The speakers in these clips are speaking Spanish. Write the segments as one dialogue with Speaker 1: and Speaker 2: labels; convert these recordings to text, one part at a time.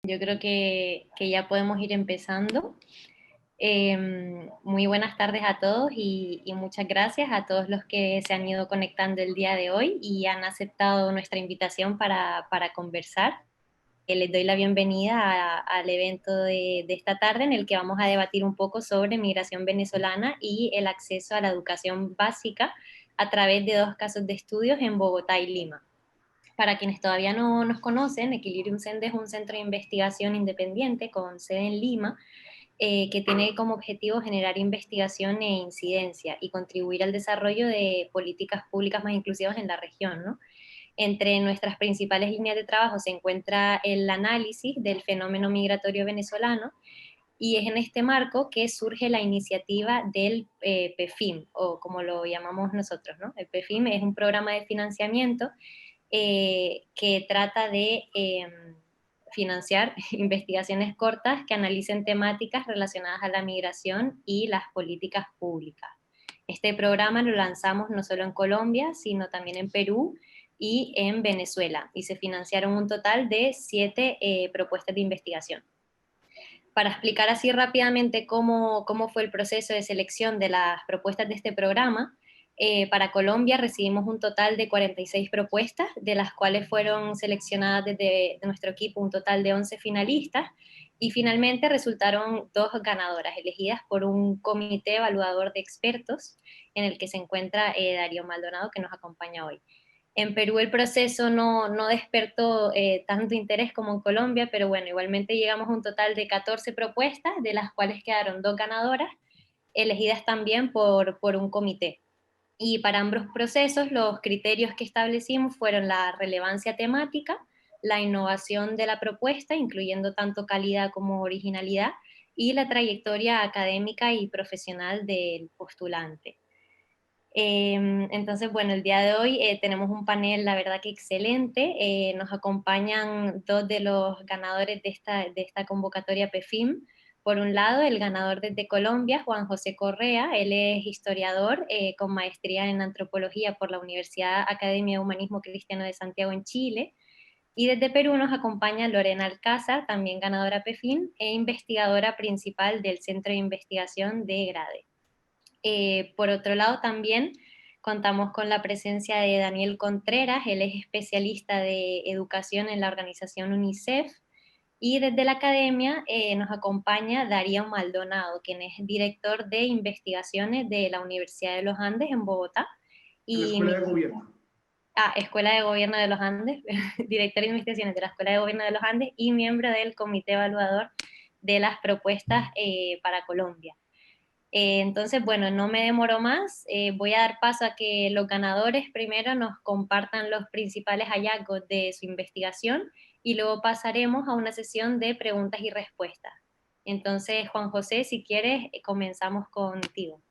Speaker 1: Yo creo que ya podemos ir empezando. Muy buenas tardes a todos y muchas gracias a todos los que se han ido conectando el día de hoy y han aceptado nuestra invitación para conversar. Les doy la bienvenida al evento de esta tarde en el que vamos a debatir un poco sobre migración venezolana y el acceso a la educación básica a través de dos casos de estudios en Bogotá y Lima. Para quienes todavía no nos conocen, Equilibrium Cende es un centro de investigación independiente con sede en Lima, que tiene como objetivo generar investigación e incidencia y contribuir al desarrollo de políticas públicas más inclusivas en la región, ¿no? Entre nuestras principales líneas de trabajo se encuentra el análisis del fenómeno migratorio venezolano, y es en este marco que surge la iniciativa del PEFIM, o como lo llamamos nosotros, ¿no? El PEFIM es un programa de financiamiento que trata de financiar investigaciones cortas que analicen temáticas relacionadas a la migración y las políticas públicas. Este programa lo lanzamos no solo en Colombia, sino también en Perú y en Venezuela, y se financiaron un total de 7 propuestas de investigación. Para explicar así rápidamente cómo fue el proceso de selección de las propuestas de este programa, para Colombia recibimos un total de 46 propuestas, de las cuales fueron seleccionadas desde nuestro equipo un total de 11 finalistas, y finalmente resultaron 2 ganadoras, elegidas por un comité evaluador de expertos, en el que se encuentra Darío Maldonado, que nos acompaña hoy. En Perú el proceso no despertó tanto interés como en Colombia, pero bueno, igualmente llegamos a un total de 14 propuestas, de las cuales quedaron 2 ganadoras, elegidas también por un comité. Y para ambos procesos los criterios que establecimos fueron la relevancia temática, la innovación de la propuesta, incluyendo tanto calidad como originalidad, y la trayectoria académica y profesional del postulante. Entonces, bueno, el día de hoy tenemos un panel, la verdad que excelente. Nos acompañan 2 de los ganadores de esta convocatoria PEFIM. Por un lado, el ganador desde Colombia, Juan José Correa. Él es historiador con maestría en antropología por la Universidad Academia de Humanismo Cristiano de Santiago en Chile. Y desde Perú nos acompaña Lorena Alcázar, también ganadora PEFIM e investigadora principal del Centro de Investigación de GRADE. Por otro lado, también contamos con la presencia de Daniel Contreras. Él es especialista de educación en la organización UNICEF, y desde la academia nos acompaña Darío Maldonado, quien es director de investigaciones de la Universidad de los Andes en Bogotá.
Speaker 2: En la Escuela de Gobierno.
Speaker 1: Escuela de Gobierno de los Andes, director de investigaciones de la Escuela de Gobierno de los Andes y miembro del comité evaluador de las propuestas para Colombia. Entonces, bueno, no me demoro más, voy a dar paso a que los ganadores primero nos compartan los principales hallazgos de su investigación, y luego pasaremos a una sesión de preguntas y respuestas. Entonces, Juan José, si quieres, comenzamos contigo.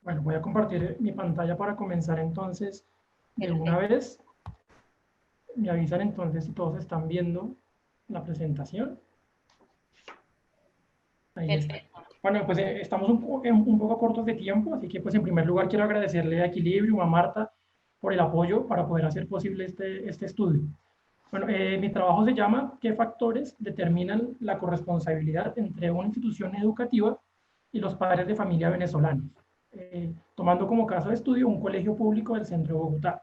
Speaker 3: Bueno, voy a compartir mi pantalla para comenzar entonces de
Speaker 1: Perfecto.
Speaker 3: una vez. Me avisan entonces si todos están viendo la presentación. Ahí está. Bueno, pues estamos un poco cortos de tiempo, así que pues en primer lugar quiero agradecerle a Equilibrium, a Marta, por el apoyo para poder hacer posible este estudio. Bueno, mi trabajo se llama ¿Qué factores determinan la corresponsabilidad entre una institución educativa y los padres de familia venezolanos? Tomando como caso de estudio un colegio público del centro de Bogotá.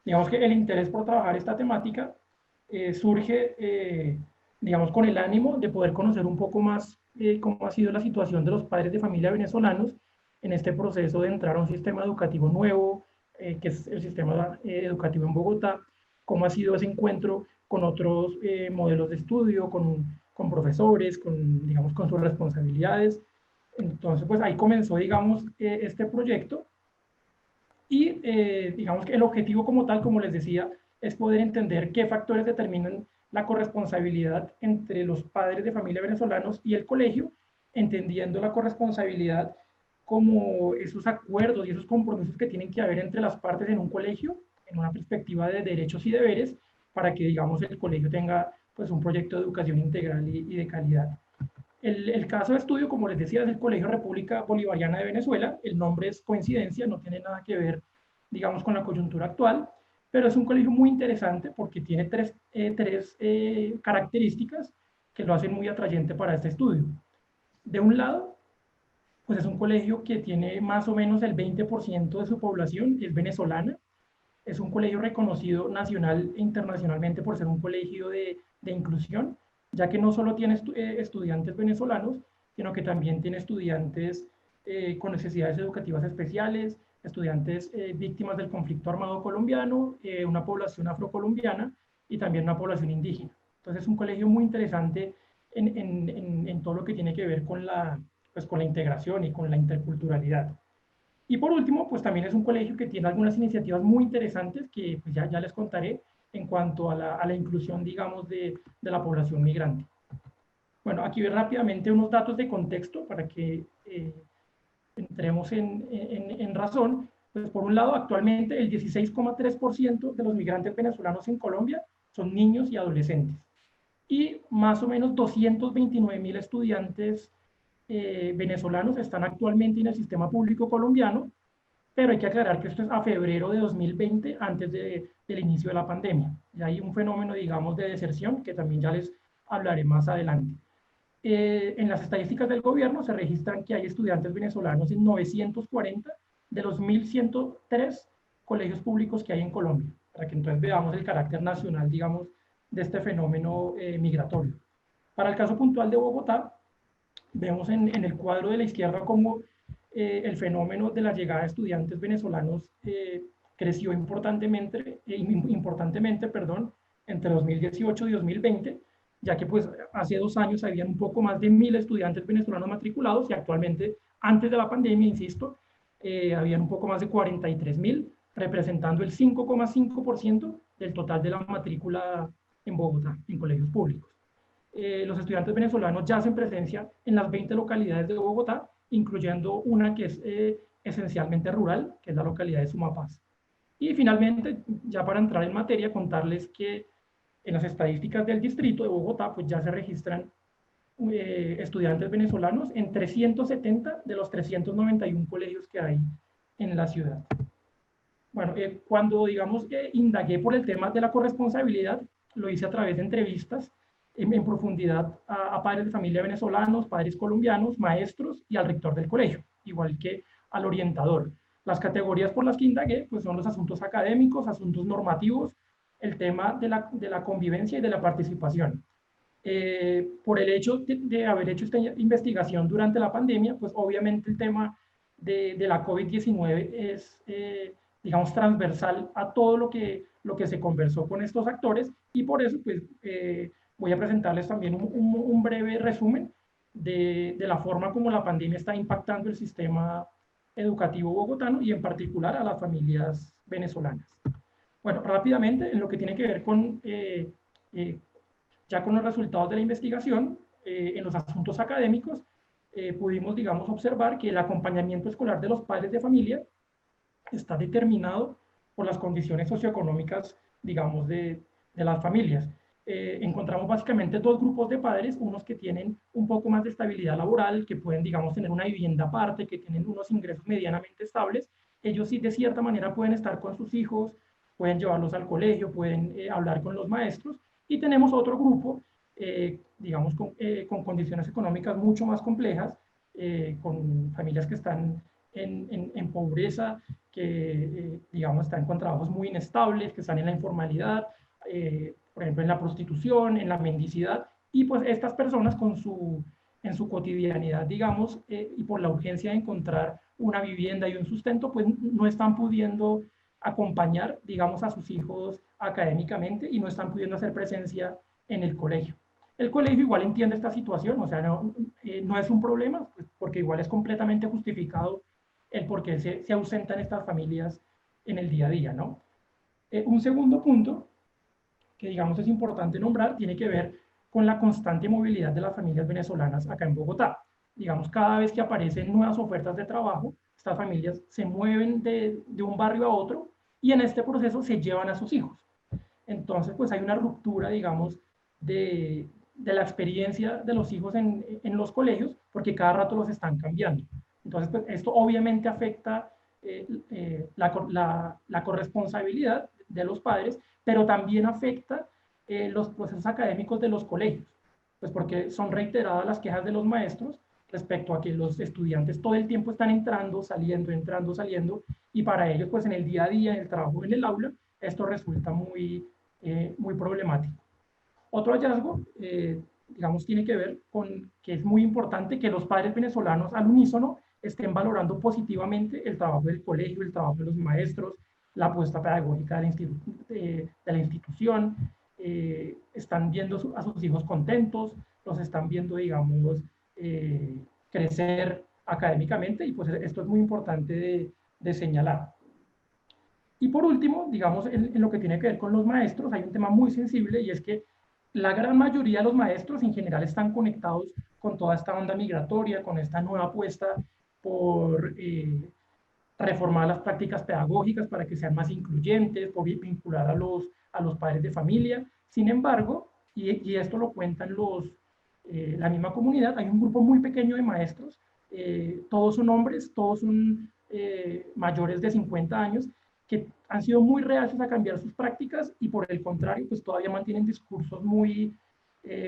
Speaker 3: Digamos que el interés por trabajar esta temática surge, digamos, con el ánimo de poder conocer un poco más cómo ha sido la situación de los padres de familia venezolanos en este proceso de entrar a un sistema educativo nuevo, que es el sistema educativo en Bogotá, cómo ha sido ese encuentro con otros modelos de estudio, con profesores, digamos, con sus responsabilidades. Entonces, pues ahí comenzó, digamos, este proyecto. Y digamos que el objetivo como tal, como les decía, es poder entender qué factores determinan la corresponsabilidad entre los padres de familia venezolanos y el colegio, entendiendo la corresponsabilidad como esos acuerdos y esos compromisos que tienen que haber entre las partes en un colegio, en una perspectiva de derechos y deberes, para que, digamos, el colegio tenga pues un proyecto de educación integral y de calidad. El caso de estudio, como les decía, es el Colegio República Bolivariana de Venezuela. El nombre es coincidencia, no tiene nada que ver, digamos, con la coyuntura actual, pero es un colegio muy interesante porque tiene tres características que lo hacen muy atrayente para este estudio. De un lado, pues es un colegio que tiene más o menos el 20% de su población es venezolana. Es un colegio reconocido nacional e internacionalmente por ser un colegio de inclusión, ya que no solo tiene estudiantes venezolanos, sino que también tiene estudiantes con necesidades educativas especiales, estudiantes víctimas del conflicto armado colombiano, una población afrocolombiana y también una población indígena. Entonces es un colegio muy interesante en todo lo que tiene que ver con pues, con la integración y con la interculturalidad. Y por último, pues también es un colegio que tiene algunas iniciativas muy interesantes que pues, ya les contaré en cuanto a la inclusión, digamos, de la población migrante. Bueno, aquí ve rápidamente unos datos de contexto para que entremos en razón. Pues por un lado, actualmente el 16,3% de los migrantes venezolanos en Colombia son niños y adolescentes. Y más o menos 229.000 estudiantes venezolanos están actualmente en el sistema público colombiano, pero hay que aclarar que esto es a febrero de 2020, antes del inicio de la pandemia. Y hay un fenómeno, digamos, de deserción que también ya les hablaré más adelante. En las estadísticas del gobierno se registran que hay estudiantes venezolanos en 940 de los 1.103 colegios públicos que hay en Colombia, para que entonces veamos el carácter nacional, digamos, de este fenómeno migratorio. Para el caso puntual de Bogotá, vemos en el cuadro de la izquierda cómo el fenómeno de la llegada de estudiantes venezolanos creció importantemente, entre 2018 y 2020, ya que pues hace 2 años habían un poco más de 1.000 estudiantes venezolanos matriculados y actualmente, antes de la pandemia, insisto, habían un poco más de 43.000, representando el 5,5% del total de la matrícula en Bogotá, en colegios públicos. Los estudiantes venezolanos ya hacen presencia en las 20 localidades de Bogotá, incluyendo una que es esencialmente rural, que es la localidad de Sumapaz. Y finalmente, ya para entrar en materia, contarles que en las estadísticas del distrito de Bogotá, pues ya se registran estudiantes venezolanos en 370 de los 391 colegios que hay en la ciudad. Bueno, cuando, digamos, indagué por el tema de la corresponsabilidad, lo hice a través de entrevistas en profundidad a padres de familia venezolanos, padres colombianos, maestros y al rector del colegio, igual que al orientador. Las categorías por las que indagué pues son los asuntos académicos, asuntos normativos, el tema de la convivencia y de la participación. Por el hecho de haber hecho esta investigación durante la pandemia, pues obviamente el tema de la COVID-19 es, digamos, transversal a todo lo que se conversó con estos actores y por eso pues voy a presentarles también un breve resumen de la forma como la pandemia está impactando el sistema educativo bogotano y en particular a las familias venezolanas. Bueno, rápidamente, en lo que tiene que ver con, ya con los resultados de la investigación, en los asuntos académicos, pudimos, digamos, observar que el acompañamiento escolar de los padres de familia está determinado por las condiciones socioeconómicas, digamos, de las familias. Encontramos básicamente 2 grupos de padres, unos que tienen un poco más de estabilidad laboral, que pueden, digamos, tener una vivienda aparte, que tienen unos ingresos medianamente estables. Ellos sí, de cierta manera, pueden estar con sus hijos, pueden llevarlos al colegio, pueden hablar con los maestros. Y tenemos otro grupo, digamos, con condiciones económicas mucho más complejas, con familias que están en pobreza, que, digamos, están con trabajos muy inestables, que están en la informalidad, por ejemplo, en la prostitución, en la mendicidad, y pues estas personas en su cotidianidad, digamos, y por la urgencia de encontrar una vivienda y un sustento, pues no están pudiendo acompañar, digamos, a sus hijos académicamente y no están pudiendo hacer presencia en el colegio. El colegio igual entiende esta situación, o sea, no es un problema, pues, porque igual es completamente justificado el por qué se ausentan estas familias en el día a día, ¿no? Un segundo punto que digamos es importante nombrar tiene que ver con la constante movilidad de las familias venezolanas acá en Bogotá. Digamos, cada vez que aparecen nuevas ofertas de trabajo, estas familias se mueven de un barrio a otro y en este proceso se llevan a sus hijos. Entonces, pues hay una ruptura, digamos, de la experiencia de los hijos en los colegios, porque cada rato los están cambiando. Entonces, pues esto obviamente afecta la corresponsabilidad de los padres, pero también afecta los procesos académicos de los colegios. Pues porque son reiteradas las quejas de los maestros respecto a que los estudiantes todo el tiempo están entrando, saliendo, y para ellos, pues en el día a día, en el trabajo en el aula, esto resulta muy problemático. Otro hallazgo, digamos, tiene que ver con que es muy importante que los padres venezolanos al unísono estén valorando positivamente el trabajo del colegio, el trabajo de los maestros, la apuesta pedagógica de la institución, están viendo a sus hijos contentos, los están viendo, digamos, crecer académicamente, y pues esto es muy importante de señalar. Y por último, digamos, en lo que tiene que ver con los maestros, hay un tema muy sensible, y es que la gran mayoría de los maestros en general están conectados con toda esta onda migratoria, con esta nueva apuesta por reformar las prácticas pedagógicas para que sean más incluyentes, por vincular a los padres de familia. Sin embargo, y esto lo cuentan la misma comunidad, hay un grupo muy pequeño de maestros, todos son hombres, todos son mayores de 50 años, que han sido muy reacios a cambiar sus prácticas, y por el contrario, pues todavía mantienen discursos muy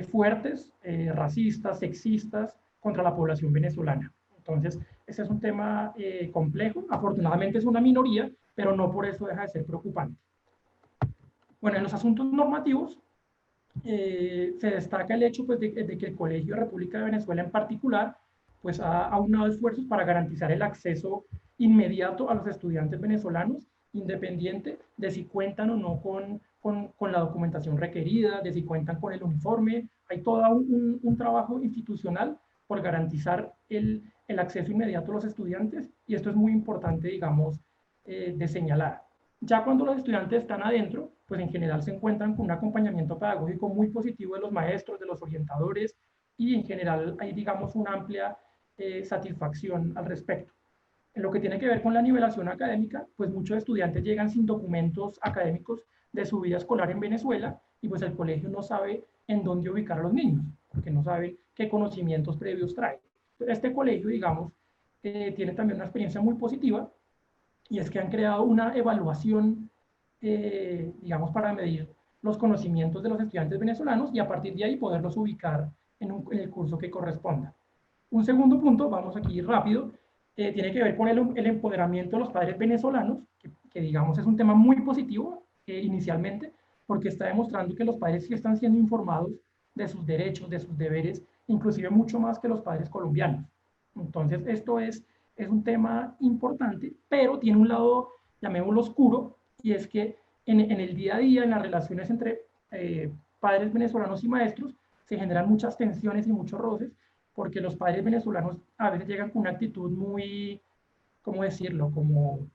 Speaker 3: fuertes, racistas, sexistas, contra la población venezolana. Entonces, ese es un tema complejo. Afortunadamente es una minoría, pero no por eso deja de ser preocupante. Bueno, en los asuntos normativos, se destaca el hecho, pues, de que el Colegio de República de Venezuela en particular, pues, ha aunado esfuerzos para garantizar el acceso inmediato a los estudiantes venezolanos, independiente de si cuentan o no con la documentación requerida, de si cuentan con el uniforme. Hay todo un trabajo institucional por garantizar el acceso inmediato a los estudiantes, y esto es muy importante, digamos, de señalar. Ya cuando los estudiantes están adentro, pues en general se encuentran con un acompañamiento pedagógico muy positivo de los maestros, de los orientadores, y en general hay, digamos, una amplia satisfacción al respecto. En lo que tiene que ver con la nivelación académica, pues muchos estudiantes llegan sin documentos académicos de su vida escolar en Venezuela, y pues el colegio no sabe en dónde ubicar a los niños, porque no sabe qué conocimientos previos trae. Este colegio, digamos, tiene también una experiencia muy positiva, y es que han creado una evaluación, digamos, para medir los conocimientos de los estudiantes venezolanos, y a partir de ahí poderlos ubicar en el curso que corresponda. Un segundo punto, vamos aquí rápido, tiene que ver con el empoderamiento de los padres venezolanos, que digamos es un tema muy positivo inicialmente, porque está demostrando que los padres sí están siendo informados de sus derechos, de sus deberes, inclusive mucho más que los padres colombianos. Entonces, esto es un tema importante, pero tiene un lado, llamémoslo oscuro, y es que en el día a día, en las relaciones entre padres venezolanos y maestros, se generan muchas tensiones y muchos roces, porque los padres venezolanos a veces llegan con una actitud muy, ¿cómo decirlo?, como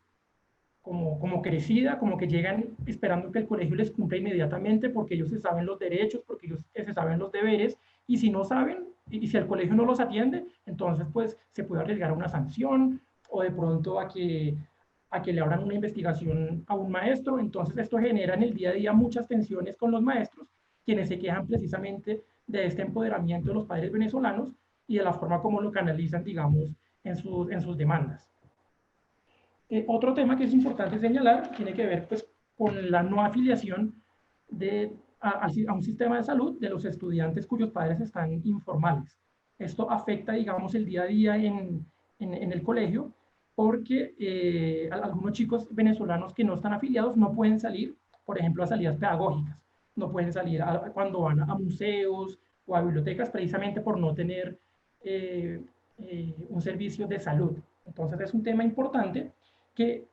Speaker 3: crecida, como que llegan esperando que el colegio les cumpla inmediatamente, porque ellos se saben los derechos, porque ellos se saben los deberes, y si no saben, y si el colegio no los atiende, entonces pues se puede arriesgar a una sanción, o de pronto a que le abran una investigación a un maestro. Entonces esto genera en el día a día muchas tensiones con los maestros, quienes se quejan precisamente de este empoderamiento de los padres venezolanos y de la forma como lo canalizan, digamos, en sus demandas. Otro tema que es importante señalar tiene que ver, pues, con la no afiliación a un sistema de salud de los estudiantes cuyos padres están informales. Esto afecta, digamos, el día a día en el colegio, porque algunos chicos venezolanos que no están afiliados no pueden salir, por ejemplo, a salidas pedagógicas, no pueden salir cuando van a museos o a bibliotecas, precisamente por no tener un servicio de salud. Entonces es un tema importante que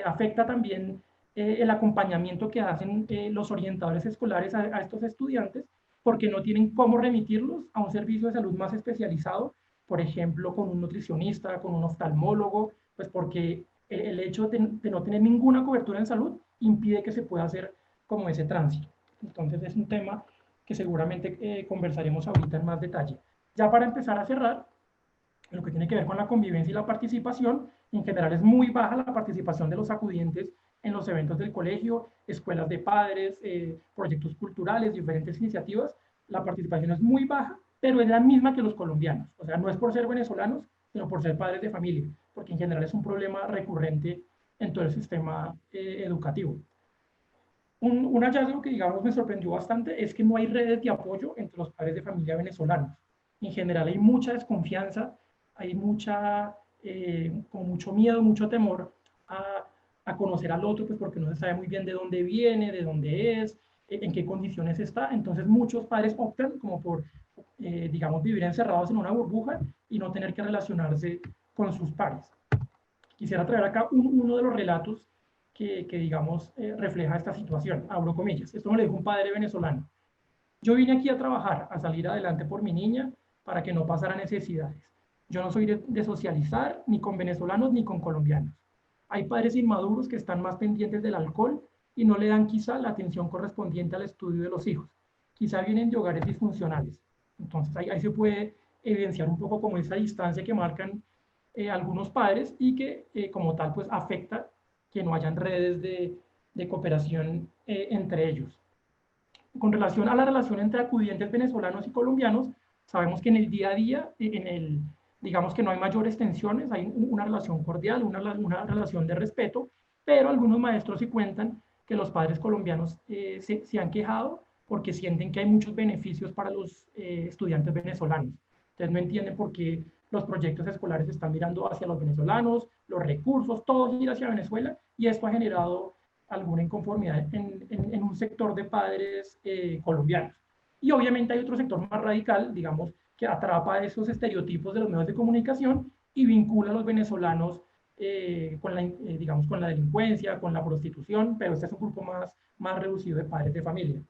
Speaker 3: afecta también el acompañamiento que hacen los orientadores escolares a estos estudiantes, porque no tienen cómo remitirlos a un servicio de salud más especializado, por ejemplo, con un nutricionista, con un oftalmólogo, pues porque el hecho de no tener ninguna cobertura en salud impide que se pueda hacer como ese tránsito. Entonces es un tema que seguramente conversaremos ahorita en más detalle. Ya para empezar a cerrar, lo que tiene que ver con la convivencia y la participación, en general es muy baja la participación de los acudientes en los eventos del colegio, escuelas de padres, proyectos culturales, diferentes iniciativas. La participación es muy baja, pero es la misma que los colombianos. O sea, no es por ser venezolanos, sino por ser padres de familia, porque en general es un problema recurrente en todo el sistema educativo. Un hallazgo que, digamos, me sorprendió bastante es que no hay redes de apoyo entre los padres de familia venezolanos. En general hay mucha desconfianza, hay como mucho miedo, mucho temor a, a conocer al otro, pues porque no se sabe muy bien de dónde viene, de dónde es, en qué condiciones está. Entonces muchos padres optan como por, digamos, vivir encerrados en una burbuja y no tener que relacionarse con sus pares. Quisiera traer acá uno de los relatos que digamos, refleja esta situación. Abro comillas. Esto me lo dijo un padre venezolano. Yo vine aquí a trabajar, a salir adelante por mi niña para que no pasara necesidades. Yo no soy de socializar ni con venezolanos ni con colombianos. Hay padres inmaduros que están más pendientes del alcohol y no le dan quizá la atención correspondiente al estudio de los hijos. Quizá vienen de hogares disfuncionales. Entonces ahí se puede evidenciar un poco como esa distancia que marcan algunos padres y que como tal pues afecta que no hayan redes de cooperación entre ellos. Con relación a la relación entre acudientes venezolanos y colombianos, sabemos que en el día a día, digamos que no hay mayores tensiones, hay una relación cordial, una relación de respeto, pero algunos maestros sí cuentan que los padres colombianos se han quejado porque sienten que hay muchos beneficios para los estudiantes venezolanos. Entonces no entienden por qué los proyectos escolares están mirando hacia los venezolanos, los recursos, todo gira hacia Venezuela, y esto ha generado alguna inconformidad en un sector de padres colombianos. Y obviamente hay otro sector más radical, digamos, que atrapa esos estereotipos de los medios de comunicación y vincula a los venezolanos digamos, con la delincuencia, con la prostitución, pero este es un grupo más reducido de padres de familia.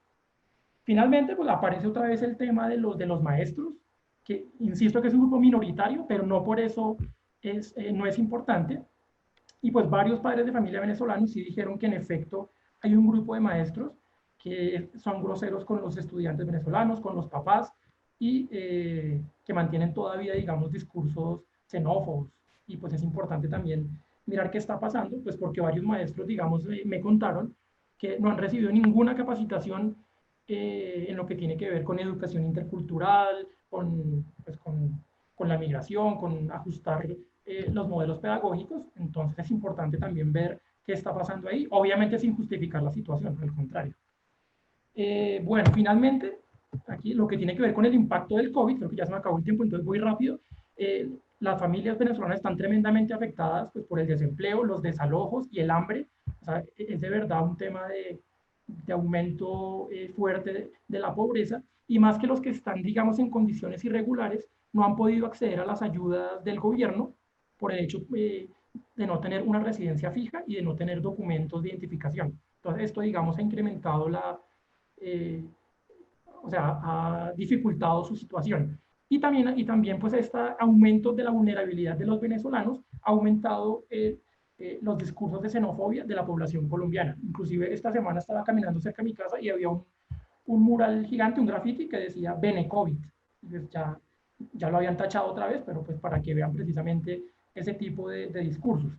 Speaker 3: Finalmente, pues aparece otra vez el tema de los maestros, que insisto que es un grupo minoritario, pero no por eso no es importante. Y pues varios padres de familia venezolanos sí dijeron que en efecto hay un grupo de maestros que son groseros con los estudiantes venezolanos, con los papás, y que mantienen todavía, digamos, discursos xenófobos. Y pues es importante también mirar qué está pasando, pues porque varios maestros, digamos, me contaron que no han recibido ninguna capacitación en lo que tiene que ver con educación intercultural, pues con la migración, con ajustar los modelos pedagógicos. Entonces es importante también ver qué está pasando ahí, obviamente sin justificar la situación, al contrario. Bueno, finalmente, aquí lo que tiene que ver con el impacto del COVID, creo que ya se me acabó el tiempo, entonces voy rápido. Las familias venezolanas están tremendamente afectadas pues, por el desempleo, los desalojos y el hambre. O sea, es de verdad un tema de aumento fuerte de la pobreza, y más que los que están, digamos, en condiciones irregulares, no han podido acceder a las ayudas del gobierno por el hecho de no tener una residencia fija y de no tener documentos de identificación. Entonces, esto, digamos, ha incrementado o sea, ha dificultado su situación. Y también pues, este aumento de la vulnerabilidad de los venezolanos ha aumentado los discursos de xenofobia de la población colombiana. Inclusive esta semana estaba caminando cerca de mi casa y había un mural gigante, un graffiti que decía Benecovid. Pues ya lo habían tachado otra vez, pero pues para que vean precisamente ese tipo de discursos.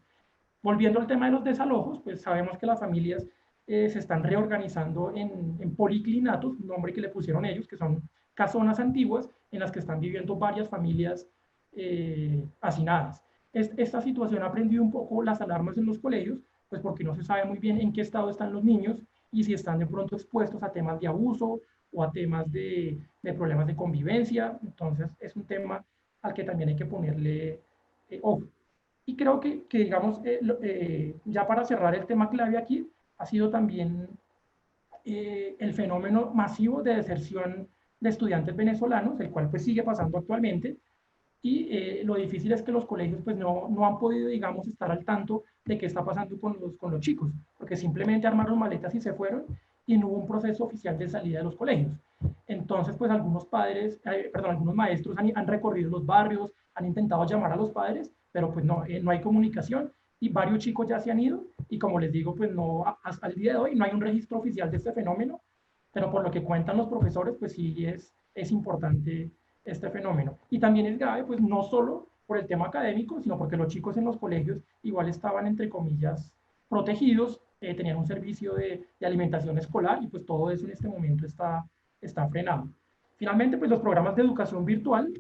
Speaker 3: Volviendo al tema de los desalojos, pues sabemos que las familias se están reorganizando en policlinatos, un nombre que le pusieron ellos, que son casonas antiguas en las que están viviendo varias familias hacinadas. Esta situación ha prendido un poco las alarmas en los colegios, pues porque no se sabe muy bien en qué estado están los niños y si están de pronto expuestos a temas de abuso o a temas de problemas de convivencia. Entonces es un tema al que también hay que ponerle ojo. Y creo que digamos, ya para cerrar el tema clave aquí, ha sido también el fenómeno masivo de deserción de estudiantes venezolanos, el cual pues sigue pasando actualmente, y lo difícil es que los colegios pues no han podido, digamos, estar al tanto de qué está pasando con los chicos, porque simplemente armaron maletas y se fueron, y no hubo un proceso oficial de salida de los colegios. Entonces, pues algunos algunos maestros han recorrido los barrios, han intentado llamar a los padres, pero pues no hay comunicación, y varios chicos ya se han ido, y como les digo, pues hasta el día de hoy no hay un registro oficial de este fenómeno, pero por lo que cuentan los profesores, pues sí es importante este fenómeno. Y también es grave, pues no solo por el tema académico, sino porque los chicos en los colegios igual estaban, entre comillas, protegidos, tenían un servicio de alimentación escolar, y pues todo eso en este momento está frenado. Finalmente, pues los programas de educación virtual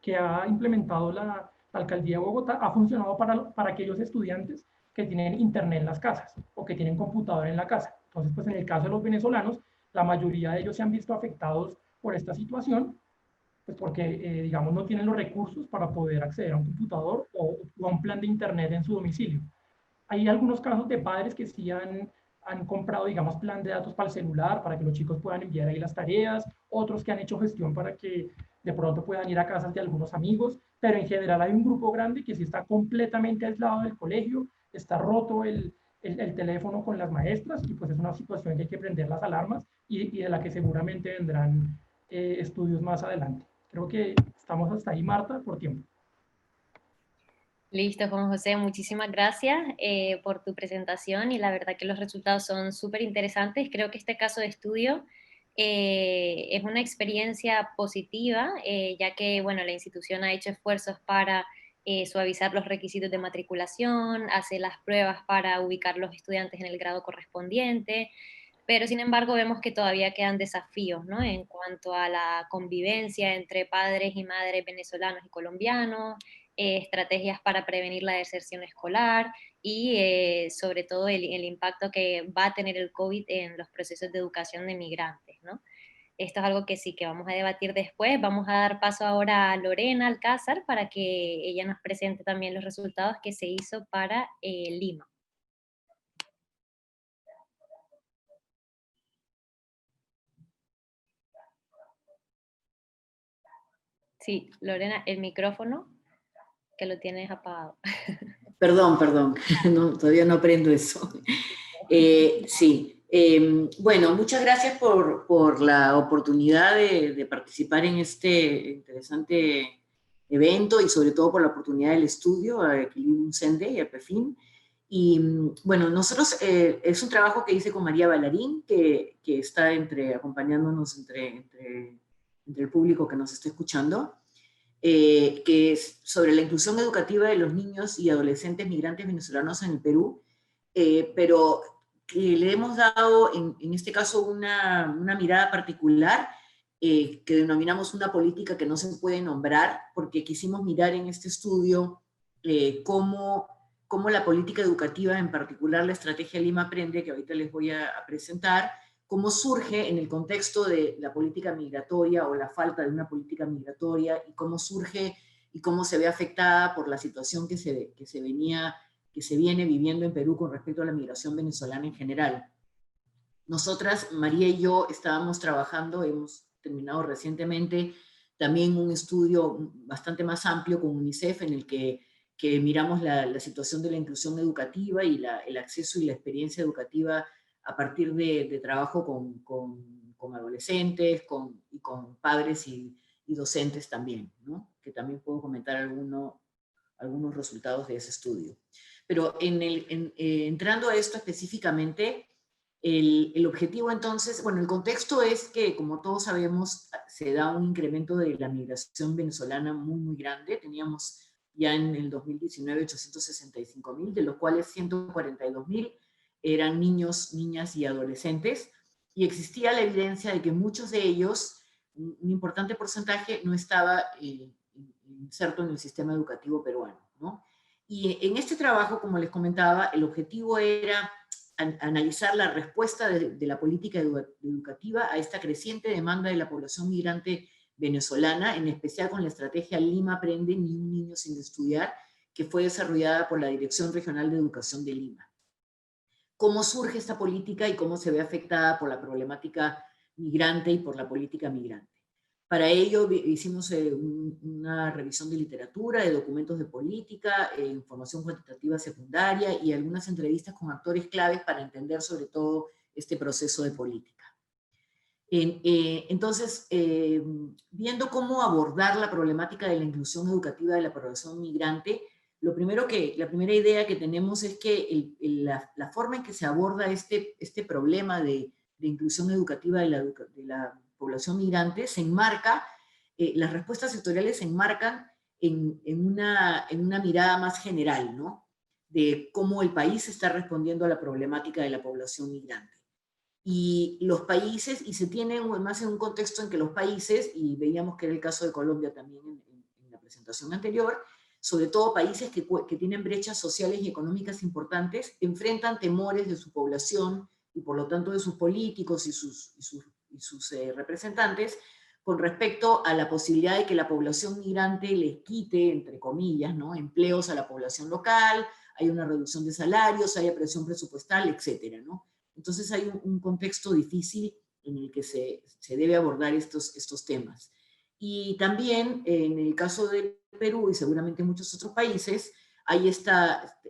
Speaker 3: que ha implementado la Alcaldía de Bogotá ha funcionado para aquellos estudiantes que tienen internet en las casas o que tienen computadora en la casa. Entonces, pues en el caso de los venezolanos, la mayoría de ellos se han visto afectados por esta situación, pues porque, digamos, no tienen los recursos para poder acceder a un computador o a un plan de internet en su domicilio. Hay algunos casos de padres que sí han comprado, digamos, plan de datos para el celular, para que los chicos puedan enviar ahí las tareas, otros que han hecho gestión para que de pronto puedan ir a casas de algunos amigos, pero en general hay un grupo grande que sí está completamente aislado del colegio, está roto el teléfono con las maestras, y pues es una situación que hay que prender las alarmas y de la que seguramente vendrán estudios más adelante. Creo que estamos hasta ahí, Marta, por tiempo.
Speaker 1: Listo, Juan José, muchísimas gracias por tu presentación y la verdad que los resultados son súper interesantes. Creo que este caso de estudio es una experiencia positiva, ya que bueno, la institución ha hecho esfuerzos para suavizar los requisitos de matriculación, hace las pruebas para ubicar los estudiantes en el grado correspondiente, pero sin embargo vemos que todavía quedan desafíos, ¿no? En cuanto a la convivencia entre padres y madres venezolanos y colombianos, estrategias para prevenir la deserción escolar y sobre todo el impacto que va a tener el COVID en los procesos de educación de migrantes, ¿no? Esto es algo que sí que vamos a debatir después. Vamos a dar paso ahora a Lorena Alcázar para que ella nos presente también los resultados que se hizo para Lima. Sí, Lorena, el micrófono, que lo tienes apagado.
Speaker 4: Perdón, no, todavía no aprendo eso. Sí, bueno, muchas gracias por la oportunidad de participar en este interesante evento y sobre todo por la oportunidad del estudio a Equilibrium Sende y a PEFIN. Y bueno, nosotros, es un trabajo que hice con María Ballarín, que está acompañándonos entre el público que nos está escuchando. Que es sobre la inclusión educativa de los niños y adolescentes migrantes venezolanos en el Perú, pero que le hemos dado en este caso una mirada particular que denominamos una política que no se puede nombrar, porque quisimos mirar en este estudio cómo la política educativa, en particular la estrategia Lima Aprende, que ahorita les voy a presentar, cómo surge en el contexto de la política migratoria o la falta de una política migratoria, y cómo surge y cómo se ve afectada por la situación que se viene viviendo en Perú con respecto a la migración venezolana en general. Nosotras, María y yo, estábamos trabajando, hemos terminado recientemente también un estudio bastante más amplio con UNICEF en el que miramos la situación de la inclusión educativa y el acceso y la experiencia educativa a partir de trabajo con adolescentes y con padres y docentes también, ¿no? Que también puedo comentar algunos resultados de ese estudio. Pero entrando a esto específicamente, el objetivo entonces, bueno, el contexto es que, como todos sabemos, se da un incremento de la migración venezolana muy, muy grande. Teníamos ya en el 2019 865.000, de los cuales 142.000 eran niños, niñas y adolescentes, y existía la evidencia de que muchos de ellos, un importante porcentaje, no estaba inserto en el sistema educativo peruano, ¿no? Y en este trabajo, como les comentaba, el objetivo era analizar la respuesta de la política educativa a esta creciente demanda de la población migrante venezolana, en especial con la estrategia Lima Aprende, Ni un niño sin estudiar, que fue desarrollada por la Dirección Regional de Educación de Lima. ¿Cómo surge esta política y cómo se ve afectada por la problemática migrante y por la política migrante? Para ello hicimos una revisión de literatura, de documentos de política, información cuantitativa secundaria y algunas entrevistas con actores claves para entender sobre todo este proceso de política. Entonces, viendo cómo abordar la problemática de la inclusión educativa de la población migrante, la primera idea que tenemos es que la forma en que se aborda este problema de inclusión educativa de la población migrante se enmarca, las respuestas sectoriales se enmarcan en una mirada más general, ¿no? De cómo el país está respondiendo a la problemática de la población migrante. Y los países, y se tiene más en un contexto en que los países, y veíamos que era el caso de Colombia también en la presentación anterior, sobre todo países que tienen brechas sociales y económicas importantes, enfrentan temores de su población y por lo tanto de sus políticos y sus representantes, con respecto a la posibilidad de que la población migrante le quite, entre comillas, ¿no?, empleos a la población local, hay una reducción de salarios, hay presión presupuestal, etcétera, ¿no? Entonces hay un contexto difícil en el que se debe abordar estos temas. Y también en el caso del Perú y seguramente en muchos otros países, hay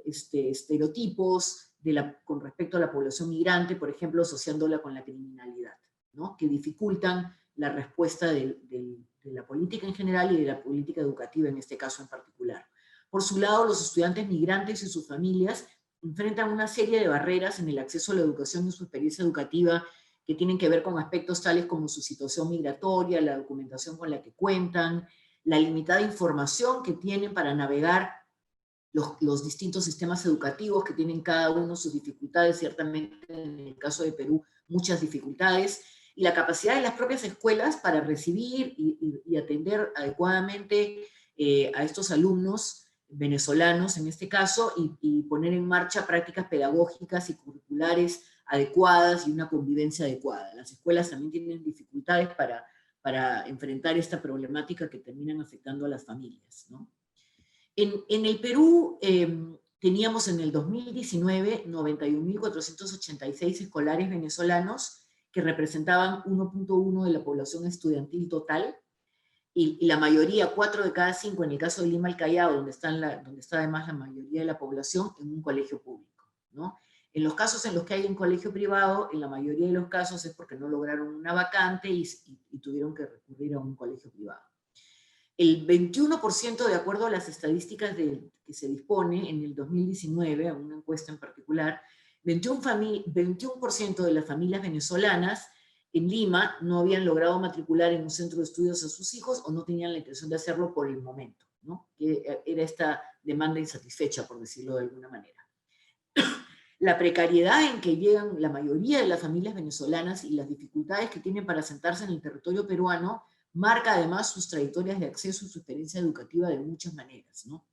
Speaker 4: estereotipos con respecto a la población migrante, por ejemplo, asociándola con la criminalidad, ¿no?, que dificultan la respuesta de la política en general y de la política educativa en este caso en particular. Por su lado, los estudiantes migrantes y sus familias enfrentan una serie de barreras en el acceso a la educación y su experiencia educativa que tienen que ver con aspectos tales como su situación migratoria, la documentación con la que cuentan, la limitada información que tienen para navegar los distintos sistemas educativos que tienen cada uno sus dificultades, ciertamente en el caso de Perú muchas dificultades, y la capacidad de las propias escuelas para recibir y atender adecuadamente a estos alumnos venezolanos en este caso, y poner en marcha prácticas pedagógicas y curriculares adecuadas y una convivencia adecuada. Las escuelas también tienen dificultades para enfrentar esta problemática que terminan afectando a las familias, ¿no? En el Perú teníamos en el 2019 91.486 escolares venezolanos que representaban 1.1 de la población estudiantil total, y la mayoría, 4 de cada 5, en el caso de Lima, el Callao, donde está además la mayoría de la población, en un colegio público, ¿no? En los casos en los que hay un colegio privado, en la mayoría de los casos es porque no lograron una vacante y tuvieron que recurrir a un colegio privado. El 21%, de acuerdo a las estadísticas que se dispone en el 2019, a una encuesta en particular, 21% de las familias venezolanas en Lima no habían logrado matricular en un centro de estudios a sus hijos o no tenían la intención de hacerlo por el momento, ¿no? Que era esta demanda insatisfecha, por decirlo de alguna manera. La precariedad en que llegan la mayoría de las familias venezolanas y las dificultades que tienen para asentarse en el territorio peruano marca además sus trayectorias de acceso y su experiencia educativa de muchas maneras, ¿no?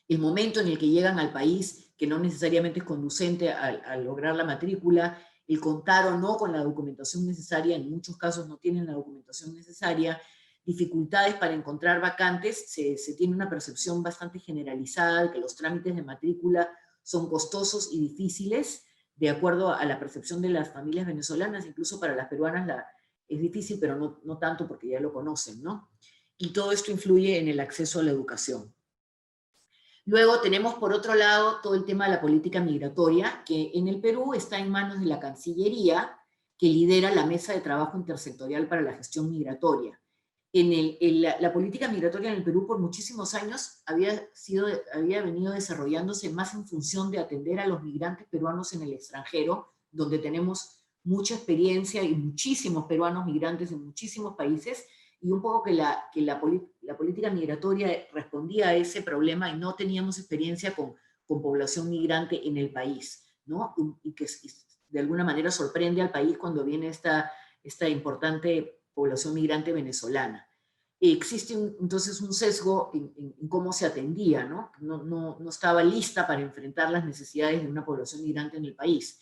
Speaker 4: El momento en el que llegan al país, que no necesariamente es conducente a lograr la matrícula, el contar o no con la documentación necesaria, en muchos casos no tienen la documentación necesaria, dificultades para encontrar vacantes, se tiene una percepción bastante generalizada de que los trámites de matrícula son costosos y difíciles, de acuerdo a la percepción de las familias venezolanas, incluso para las peruanas es difícil, pero no tanto porque ya lo conocen, ¿no? Y todo esto influye en el acceso a la educación. Luego tenemos por otro lado todo el tema de la política migratoria, que en el Perú está en manos de la Cancillería, que lidera la Mesa de Trabajo Intersectorial para la Gestión Migratoria. La política migratoria en el Perú por muchísimos años había venido desarrollándose más en función de atender a los migrantes peruanos en el extranjero, donde tenemos mucha experiencia y muchísimos peruanos migrantes en muchísimos países, y un poco que la política migratoria respondía a ese problema y no teníamos experiencia con población migrante en el país, ¿no? Y que de alguna manera sorprende al país cuando viene esta importante población migrante venezolana. Existe entonces un sesgo en cómo se atendía, ¿no? No estaba lista para enfrentar las necesidades de una población migrante en el país.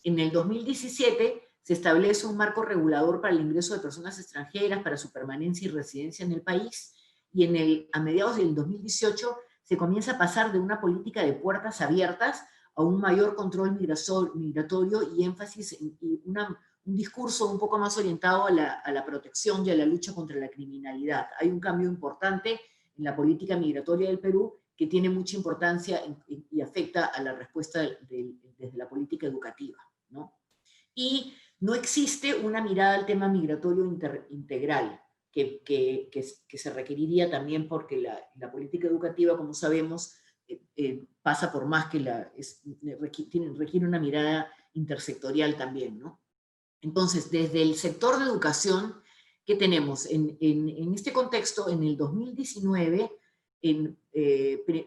Speaker 4: En el 2017 se establece un marco regulador para el ingreso de personas extranjeras, para su permanencia y residencia en el país, y a mediados del 2018 se comienza a pasar de una política de puertas abiertas a un mayor control migratorio y énfasis y un discurso un poco más orientado a la protección y a la lucha contra la criminalidad. Hay un cambio importante en la política migratoria del Perú que tiene mucha importancia y afecta a la respuesta desde la política educativa, ¿no? Y no existe una mirada al tema migratorio integral que se requeriría también porque la política educativa, como sabemos, pasa por más que requiere una mirada intersectorial también, ¿no? Entonces, desde el sector de educación, ¿qué tenemos? En este contexto, en el 2019,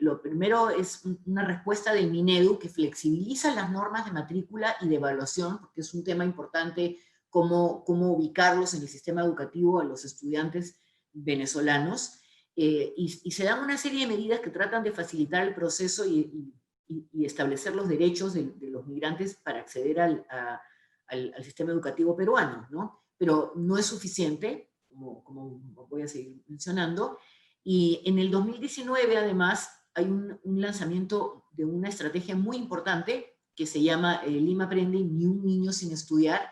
Speaker 4: lo primero es una respuesta del Minedu que flexibiliza las normas de matrícula y de evaluación, porque es un tema importante cómo ubicarlos en el sistema educativo a los estudiantes venezolanos, y se dan una serie de medidas que tratan de facilitar el proceso y y establecer los derechos de los migrantes para acceder al sistema educativo peruano, ¿no? Pero no es suficiente, como voy a seguir mencionando. Y en el 2019, además, hay un lanzamiento de una estrategia muy importante que se llama Lima Aprende, ni un niño sin estudiar,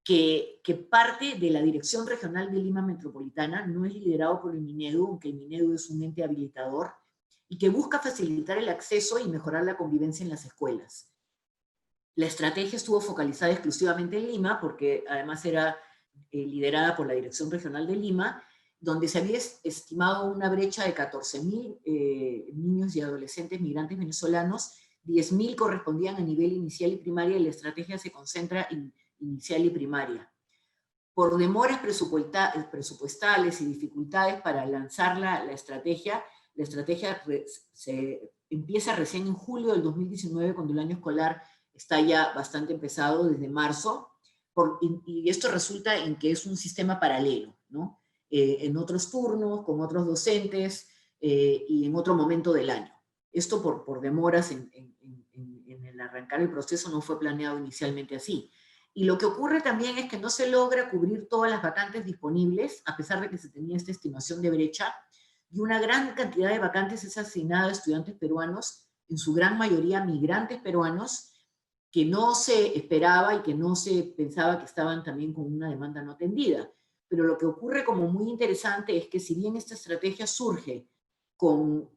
Speaker 4: que parte de la Dirección Regional de Lima Metropolitana, no es liderado por el Minedu, aunque el Minedu es un ente habilitador, y que busca facilitar el acceso y mejorar la convivencia en las escuelas. La estrategia estuvo focalizada exclusivamente en Lima, porque además era liderada por la Dirección Regional de Lima, donde se había estimado una brecha de 14.000 niños y adolescentes migrantes venezolanos, 10.000 correspondían a nivel inicial y primaria, y la estrategia se concentra en inicial y primaria. Por demoras presupuestales y dificultades para lanzar la estrategia se empieza recién en julio del 2019, cuando el año escolar está ya bastante empezado desde marzo, y esto resulta en que es un sistema paralelo, ¿no? En otros turnos, con otros docentes, y en otro momento del año. Esto por demoras en el arrancar el proceso, no fue planeado inicialmente así. Y lo que ocurre también es que no se logra cubrir todas las vacantes disponibles, a pesar de que se tenía esta estimación de brecha, y una gran cantidad de vacantes es asignada a estudiantes peruanos, en su gran mayoría migrantes peruanos, que no se esperaba y que no se pensaba que estaban también con una demanda no atendida. Pero lo que ocurre como muy interesante es que si bien esta estrategia surge como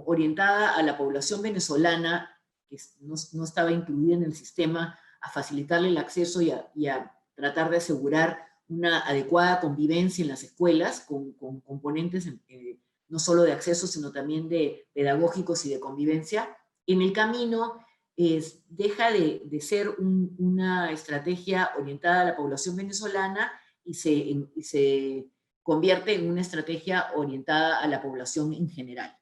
Speaker 4: orientada a la población venezolana, que no estaba incluida en el sistema, a facilitarle el acceso y a tratar de asegurar una adecuada convivencia en las escuelas, con componentes no solo de acceso, sino también de pedagógicos y de convivencia, en el camino deja de ser una estrategia orientada a la población venezolana y se convierte en una estrategia orientada a la población en general,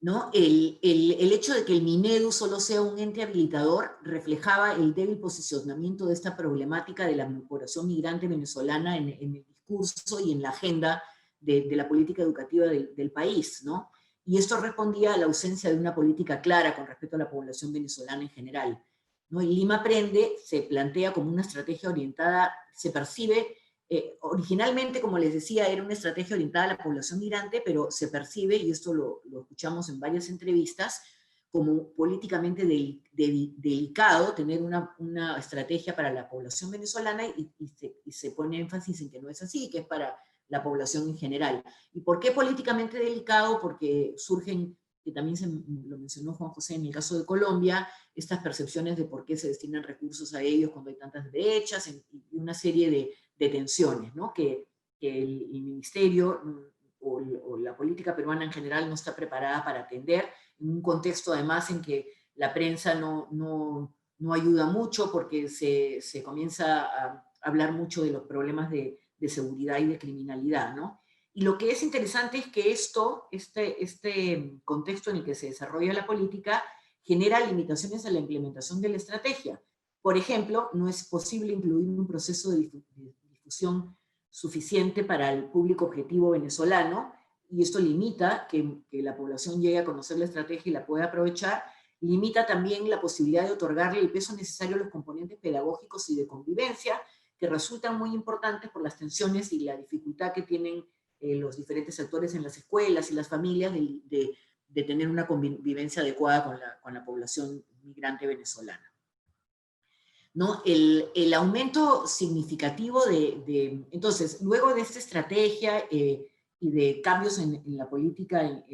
Speaker 4: ¿no? El hecho de que el Minedu solo sea un ente habilitador reflejaba el débil posicionamiento de esta problemática de la población migrante venezolana en el discurso y en la agenda de la política educativa del país, ¿no? Y esto respondía a la ausencia de una política clara con respecto a la población venezolana en general, ¿no? Y Lima Aprende se plantea como una estrategia orientada, se percibe, originalmente, como les decía, era una estrategia orientada a la población migrante, pero se percibe, y esto lo escuchamos en varias entrevistas, como políticamente delicado tener una estrategia para la población venezolana, y se pone énfasis en que no es así, que es para la población en general. ¿Y por qué políticamente delicado? Porque surgen, que también lo mencionó Juan José en el caso de Colombia, estas percepciones de por qué se destinan recursos a ellos cuando hay tantas brechas, y una serie de tensiones, ¿no? Que el ministerio o la política peruana en general no está preparada para atender, en un contexto además en que la prensa no ayuda mucho, porque se comienza a hablar mucho de los problemas de seguridad y de criminalidad, ¿no? Y lo que es interesante es que este contexto en el que se desarrolla la política genera limitaciones a la implementación de la estrategia. Por ejemplo, no es posible incluir un proceso de difusión suficiente para el público objetivo venezolano, y esto limita que la población llegue a conocer la estrategia y la pueda aprovechar. Limita también la posibilidad de otorgarle el peso necesario a los componentes pedagógicos y de convivencia, que resultan muy importantes por las tensiones y la dificultad que tienen los diferentes sectores en las escuelas y las familias de tener una convivencia adecuada con la población migrante venezolana, ¿no? El aumento significativo entonces, luego de esta estrategia y de cambios en la política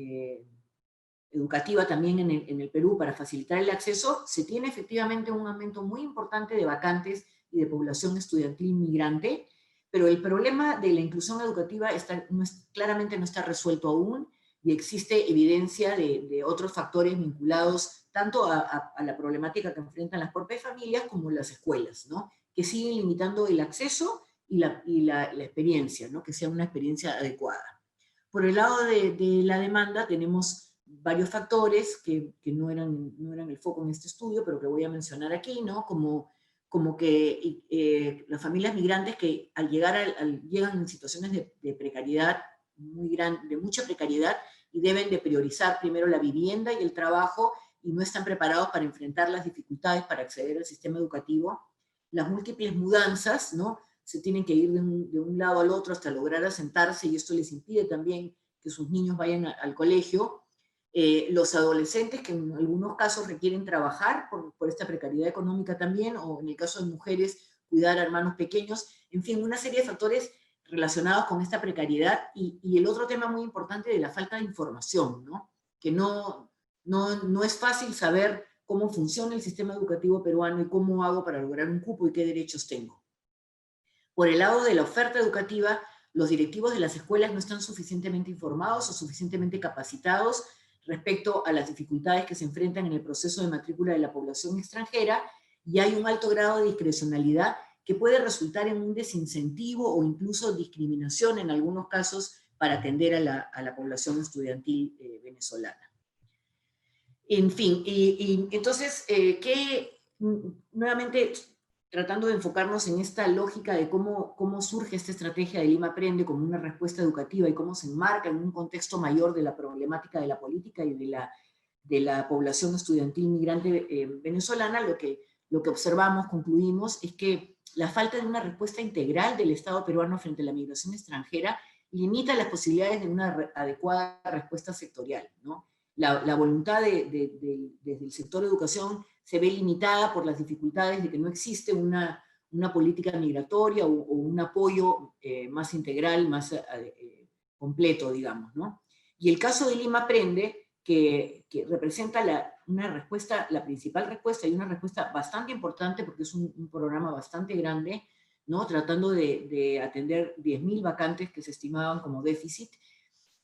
Speaker 4: educativa también en el Perú para facilitar el acceso, se tiene efectivamente un aumento muy importante de vacantes y de población estudiantil migrante, pero el problema de la inclusión educativa claramente no está resuelto aún, y existe evidencia de otros factores vinculados tanto a la problemática que enfrentan las propias familias como las escuelas, ¿no? Que siguen limitando el acceso y la experiencia, ¿no? Que sea una experiencia adecuada. Por el lado de la demanda tenemos varios factores que no eran el foco en este estudio, pero que voy a mencionar aquí, ¿no? Como que las familias migrantes que al llegan en situaciones de precariedad muy grande, de mucha precariedad, y deben de priorizar primero la vivienda y el trabajo y no están preparados para enfrentar las dificultades para acceder al sistema educativo. Las múltiples mudanzas, ¿no? Se tienen que ir de un lado al otro hasta lograr asentarse y esto les impide también que sus niños vayan al colegio. Los adolescentes que en algunos casos requieren trabajar por esta precariedad económica también, o en el caso de mujeres, cuidar a hermanos pequeños, en fin, una serie de factores relacionados con esta precariedad y el otro tema muy importante de la falta de información, ¿no? Que no es fácil saber cómo funciona el sistema educativo peruano y cómo hago para lograr un cupo y qué derechos tengo. Por el lado de la oferta educativa, los directivos de las escuelas no están suficientemente informados o suficientemente capacitados respecto a las dificultades que se enfrentan en el proceso de matrícula de la población extranjera, y hay un alto grado de discrecionalidad que puede resultar en un desincentivo o incluso discriminación en algunos casos para atender a la población estudiantil venezolana. En fin, entonces, nuevamente, tratando de enfocarnos en esta lógica de cómo surge esta estrategia de Lima Aprende como una respuesta educativa y cómo se enmarca en un contexto mayor de la problemática de la política y de la población estudiantil migrante venezolana, lo que observamos, concluimos, es que la falta de una respuesta integral del Estado peruano frente a la migración extranjera limita las posibilidades de una adecuada respuesta sectorial, ¿no? La voluntad desde el sector de educación se ve limitada por las dificultades de que no existe una política migratoria o un apoyo más integral, más completo, digamos, ¿no? Y el caso de Lima Aprende, que representa una respuesta, la principal respuesta, y una respuesta bastante importante porque es un programa bastante grande, ¿no? Tratando de atender 10.000 vacantes que se estimaban como déficit.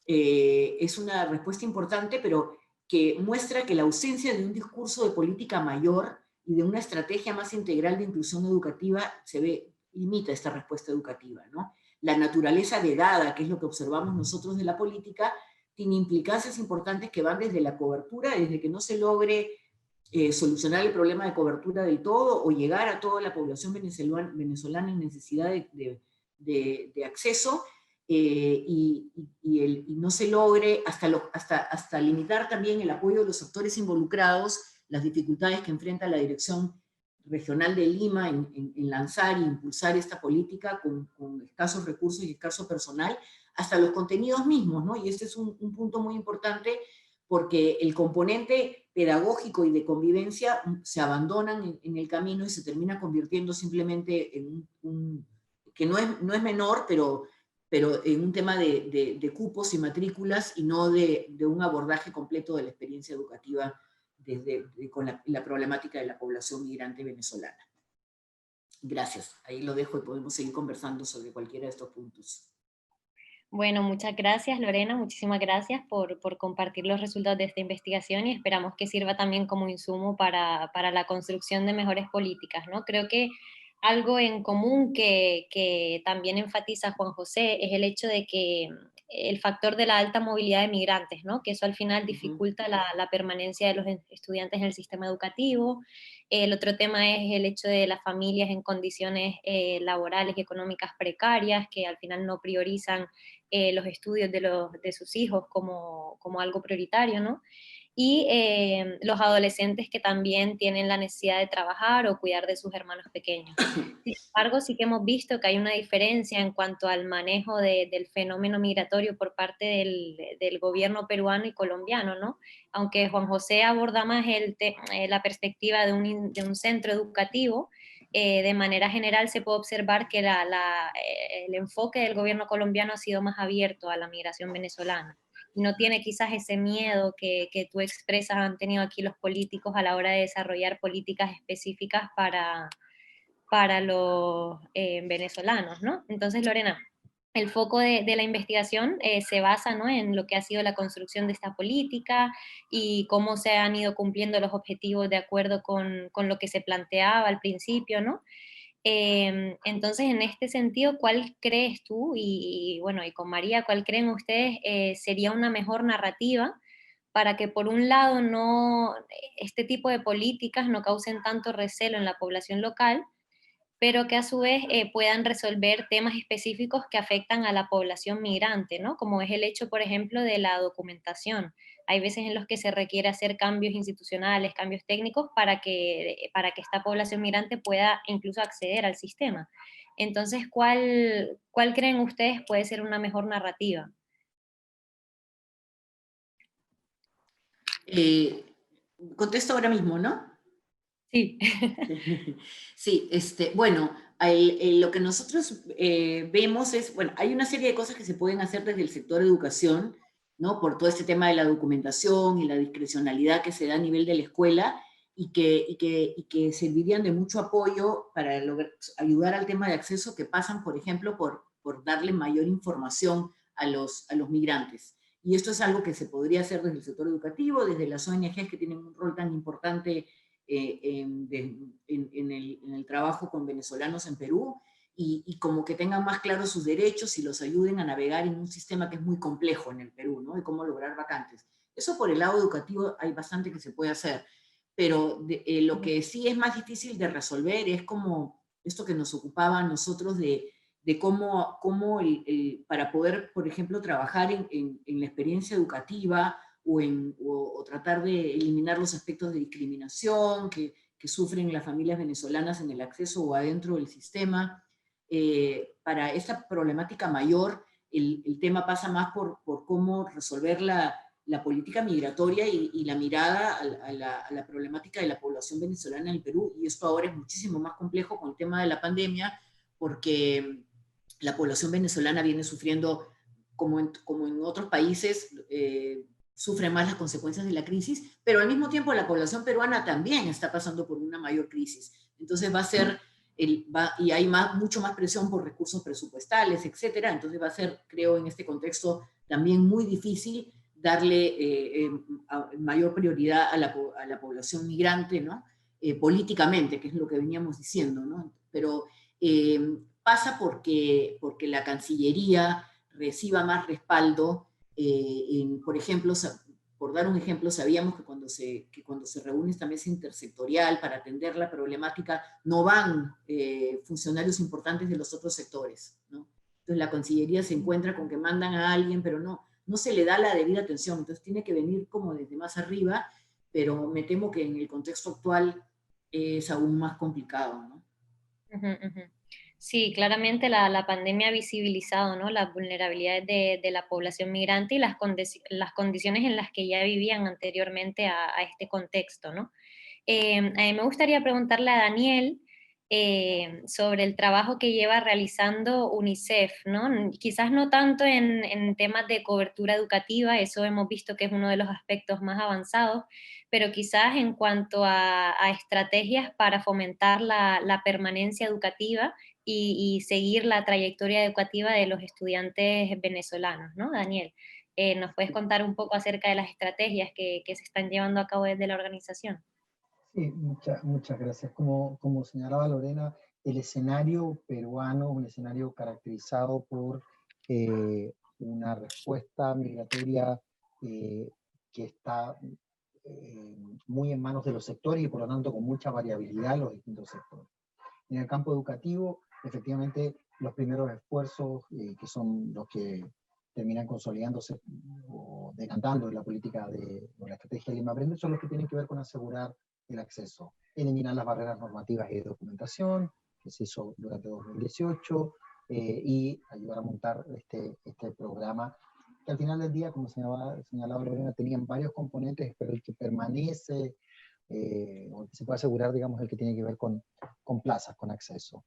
Speaker 4: Es una respuesta importante, pero que muestra que la ausencia de un discurso de política mayor y de una estrategia más integral de inclusión educativa limita esta respuesta educativa, ¿no? La naturaleza vedada, que es lo que observamos nosotros de la política, tiene implicancias importantes que van desde la cobertura, desde que no se logre solucionar el problema de cobertura del todo o llegar a toda la población venezolana en necesidad de acceso, y no se logre hasta limitar también el apoyo de los actores involucrados, las dificultades que enfrenta la Dirección Regional de Lima en lanzar e impulsar esta política con escasos recursos y escaso personal, hasta los contenidos mismos, ¿no? Y este es un punto muy importante porque el componente pedagógico y de convivencia se abandonan en el camino y se termina convirtiendo simplemente en que no es menor, pero en un tema de cupos y matrículas y no de un abordaje completo de la experiencia educativa con la problemática de la población migrante venezolana. Gracias. Ahí lo dejo y podemos seguir conversando sobre cualquiera de estos puntos.
Speaker 1: Bueno, muchas gracias, Lorena. Muchísimas gracias por compartir los resultados de esta investigación y esperamos que sirva también como insumo para la construcción de mejores políticas, ¿no? Creo que algo en común que también enfatiza Juan José es el hecho de que el factor de la alta movilidad de migrantes, ¿no? Que eso al final dificulta la permanencia de los estudiantes en el sistema educativo. El otro tema es el hecho de las familias en condiciones laborales y económicas precarias, que al final no priorizan los estudios de sus hijos como algo prioritario, ¿no? Y los adolescentes que también tienen la necesidad de trabajar o cuidar de sus hermanos pequeños. Sin embargo, sí que hemos visto que hay una diferencia en cuanto al manejo del fenómeno migratorio por parte del gobierno peruano y colombiano, ¿no? Aunque Juan José aborda más la perspectiva de un centro educativo, de manera general se puede observar que el enfoque del gobierno colombiano ha sido más abierto a la migración venezolana. Y no tiene quizás ese miedo que tú expresas han tenido aquí los políticos a la hora de desarrollar políticas específicas para los venezolanos, ¿no? Entonces, Lorena, el foco de la investigación se basa, ¿no?, en lo que ha sido la construcción de esta política y cómo se han ido cumpliendo los objetivos de acuerdo con lo que se planteaba al principio, ¿no? Entonces, en este sentido, ¿cuál crees tú, y bueno, y con María, cuál creen ustedes sería una mejor narrativa para que por un lado este tipo de políticas no causen tanto recelo en la población local, pero que a su vez puedan resolver temas específicos que afectan a la población migrante, ¿no? Como es el hecho, por ejemplo, de la documentación. Hay veces en los que se requiere hacer cambios institucionales, cambios técnicos para que esta población migrante pueda incluso acceder al sistema. Entonces, ¿cuál creen ustedes puede ser una mejor narrativa?
Speaker 4: Contesto ahora mismo, ¿no?
Speaker 1: Sí.
Speaker 4: Sí, bueno, lo que nosotros vemos es, bueno, hay una serie de cosas que se pueden hacer desde el sector educación, ¿no? Por todo este tema de la documentación y la discrecionalidad que se da a nivel de la escuela y que servirían de mucho apoyo para ayudar al tema de acceso que pasan, por ejemplo, por darle mayor información a los migrantes. Y esto es algo que se podría hacer desde el sector educativo, desde las ONGs que tienen un rol tan importante en el trabajo con venezolanos en Perú, y como que tengan más claros sus derechos y los ayuden a navegar en un sistema que es muy complejo en el Perú, ¿no? De cómo lograr vacantes. Eso por el lado educativo hay bastante que se puede hacer, pero lo que sí es más difícil de resolver es como esto que nos ocupaba a nosotros de cómo para poder, por ejemplo, trabajar en la experiencia educativa o tratar de eliminar los aspectos de discriminación que sufren las familias venezolanas en el acceso o adentro del sistema. Para esta problemática mayor, el tema pasa más por cómo resolver la política migratoria y la mirada a la problemática de la población venezolana en el Perú, y esto ahora es muchísimo más complejo con el tema de la pandemia, porque la población venezolana viene sufriendo, como en otros países, sufre más las consecuencias de la crisis, pero al mismo tiempo la población peruana también está pasando por una mayor crisis. Entonces va a ser, y hay mucho más presión por recursos presupuestales, etcétera. Entonces va a ser, creo, en este contexto también muy difícil darle mayor prioridad a la población migrante, ¿no? Políticamente, que es lo que veníamos diciendo, ¿no? Pero pasa porque la Cancillería reciba más respaldo. Por ejemplo, por dar un ejemplo, sabíamos que cuando se reúne esta mesa intersectorial para atender la problemática, no van funcionarios importantes de los otros sectores, ¿no? Entonces la Cancillería se encuentra con que mandan a alguien, pero no se le da la debida atención. Entonces tiene que venir como desde más arriba, pero me temo que en el contexto actual es aún más complicado, ¿no?
Speaker 1: Sí, claramente la pandemia ha visibilizado, ¿no?, las vulnerabilidades de la población migrante y las condiciones en las que ya vivían anteriormente a este contexto, ¿no? A mí me gustaría preguntarle a Daniel sobre el trabajo que lleva realizando UNICEF, ¿no? Quizás no tanto en temas de cobertura educativa, eso hemos visto que es uno de los aspectos más avanzados, pero quizás en cuanto a estrategias para fomentar la permanencia educativa y seguir la trayectoria educativa de los estudiantes venezolanos, ¿no, Daniel? ¿Nos puedes contar un poco acerca de las estrategias que se están llevando a cabo desde la organización?
Speaker 5: Sí, muchas gracias. Como señalaba Lorena, el escenario peruano es un escenario caracterizado por una respuesta migratoria que está muy en manos de los sectores y por lo tanto con mucha variabilidad en los distintos sectores. En el campo educativo, efectivamente, los primeros esfuerzos, que son los que terminan consolidándose o decantando la política de la estrategia Lima Aprende, son los que tienen que ver con asegurar el acceso, eliminar las barreras normativas y de documentación, que se hizo durante 2018, y ayudar a montar este programa, que al final del día, como señalaba Lorena, tenían varios componentes, pero el que permanece, o el que se puede asegurar, digamos, el que tiene que ver con plazas, con acceso.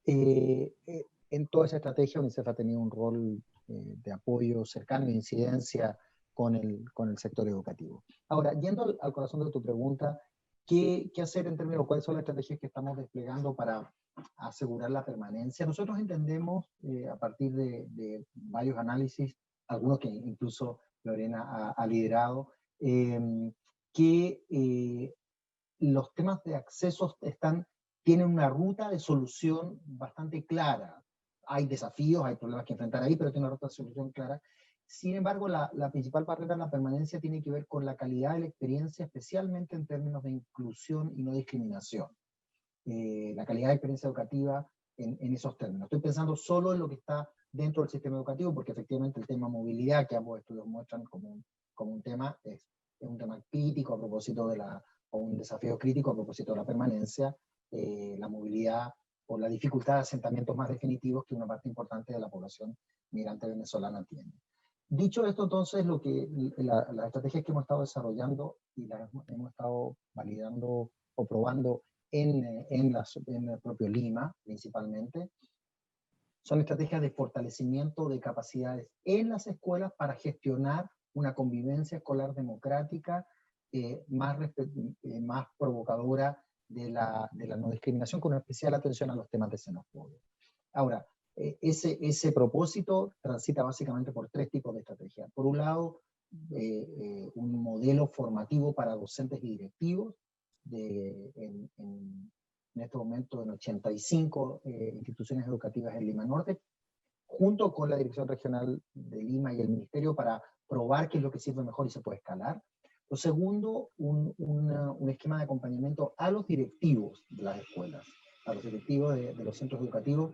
Speaker 5: En toda esa estrategia, UNICEF ha tenido un rol de apoyo cercano e incidencia con el sector educativo. Ahora, yendo al corazón de tu pregunta, ¿qué hacer en términos, cuáles son las estrategias que estamos desplegando para asegurar la permanencia? Nosotros entendemos, a partir de varios análisis, algunos que incluso Lorena ha liderado, que los temas de acceso tienen una ruta de solución bastante clara. Hay desafíos, hay problemas que enfrentar ahí, pero tiene una ruta de solución clara. Sin embargo, la principal barrera de la permanencia tiene que ver con la calidad de la experiencia, especialmente en términos de inclusión y no discriminación. la calidad de experiencia educativa en esos términos. Estoy pensando solo en lo que está dentro del sistema educativo, porque efectivamente el tema movilidad, que ambos estudios muestran como un tema, es un tema crítico a propósito o un desafío crítico a propósito de la permanencia, la movilidad o la dificultad de asentamientos más definitivos que una parte importante de la población migrante venezolana tiene. Dicho esto, entonces, las estrategias que hemos estado desarrollando y las hemos estado validando o probando en el propio Lima, principalmente, son estrategias de fortalecimiento de capacidades en las escuelas para gestionar una convivencia escolar democrática más provocadora de la no discriminación, con una especial atención a los temas de xenofobia. Ahora, ese propósito transita básicamente por 3 tipos de estrategias. Por un lado, un modelo formativo para docentes y directivos, en este momento en 85 instituciones educativas en Lima Norte, junto con la Dirección Regional de Lima y el Ministerio, para probar qué es lo que sirve mejor y se puede escalar. Lo segundo, un esquema de acompañamiento a los directivos de las escuelas, a los directivos de los centros educativos,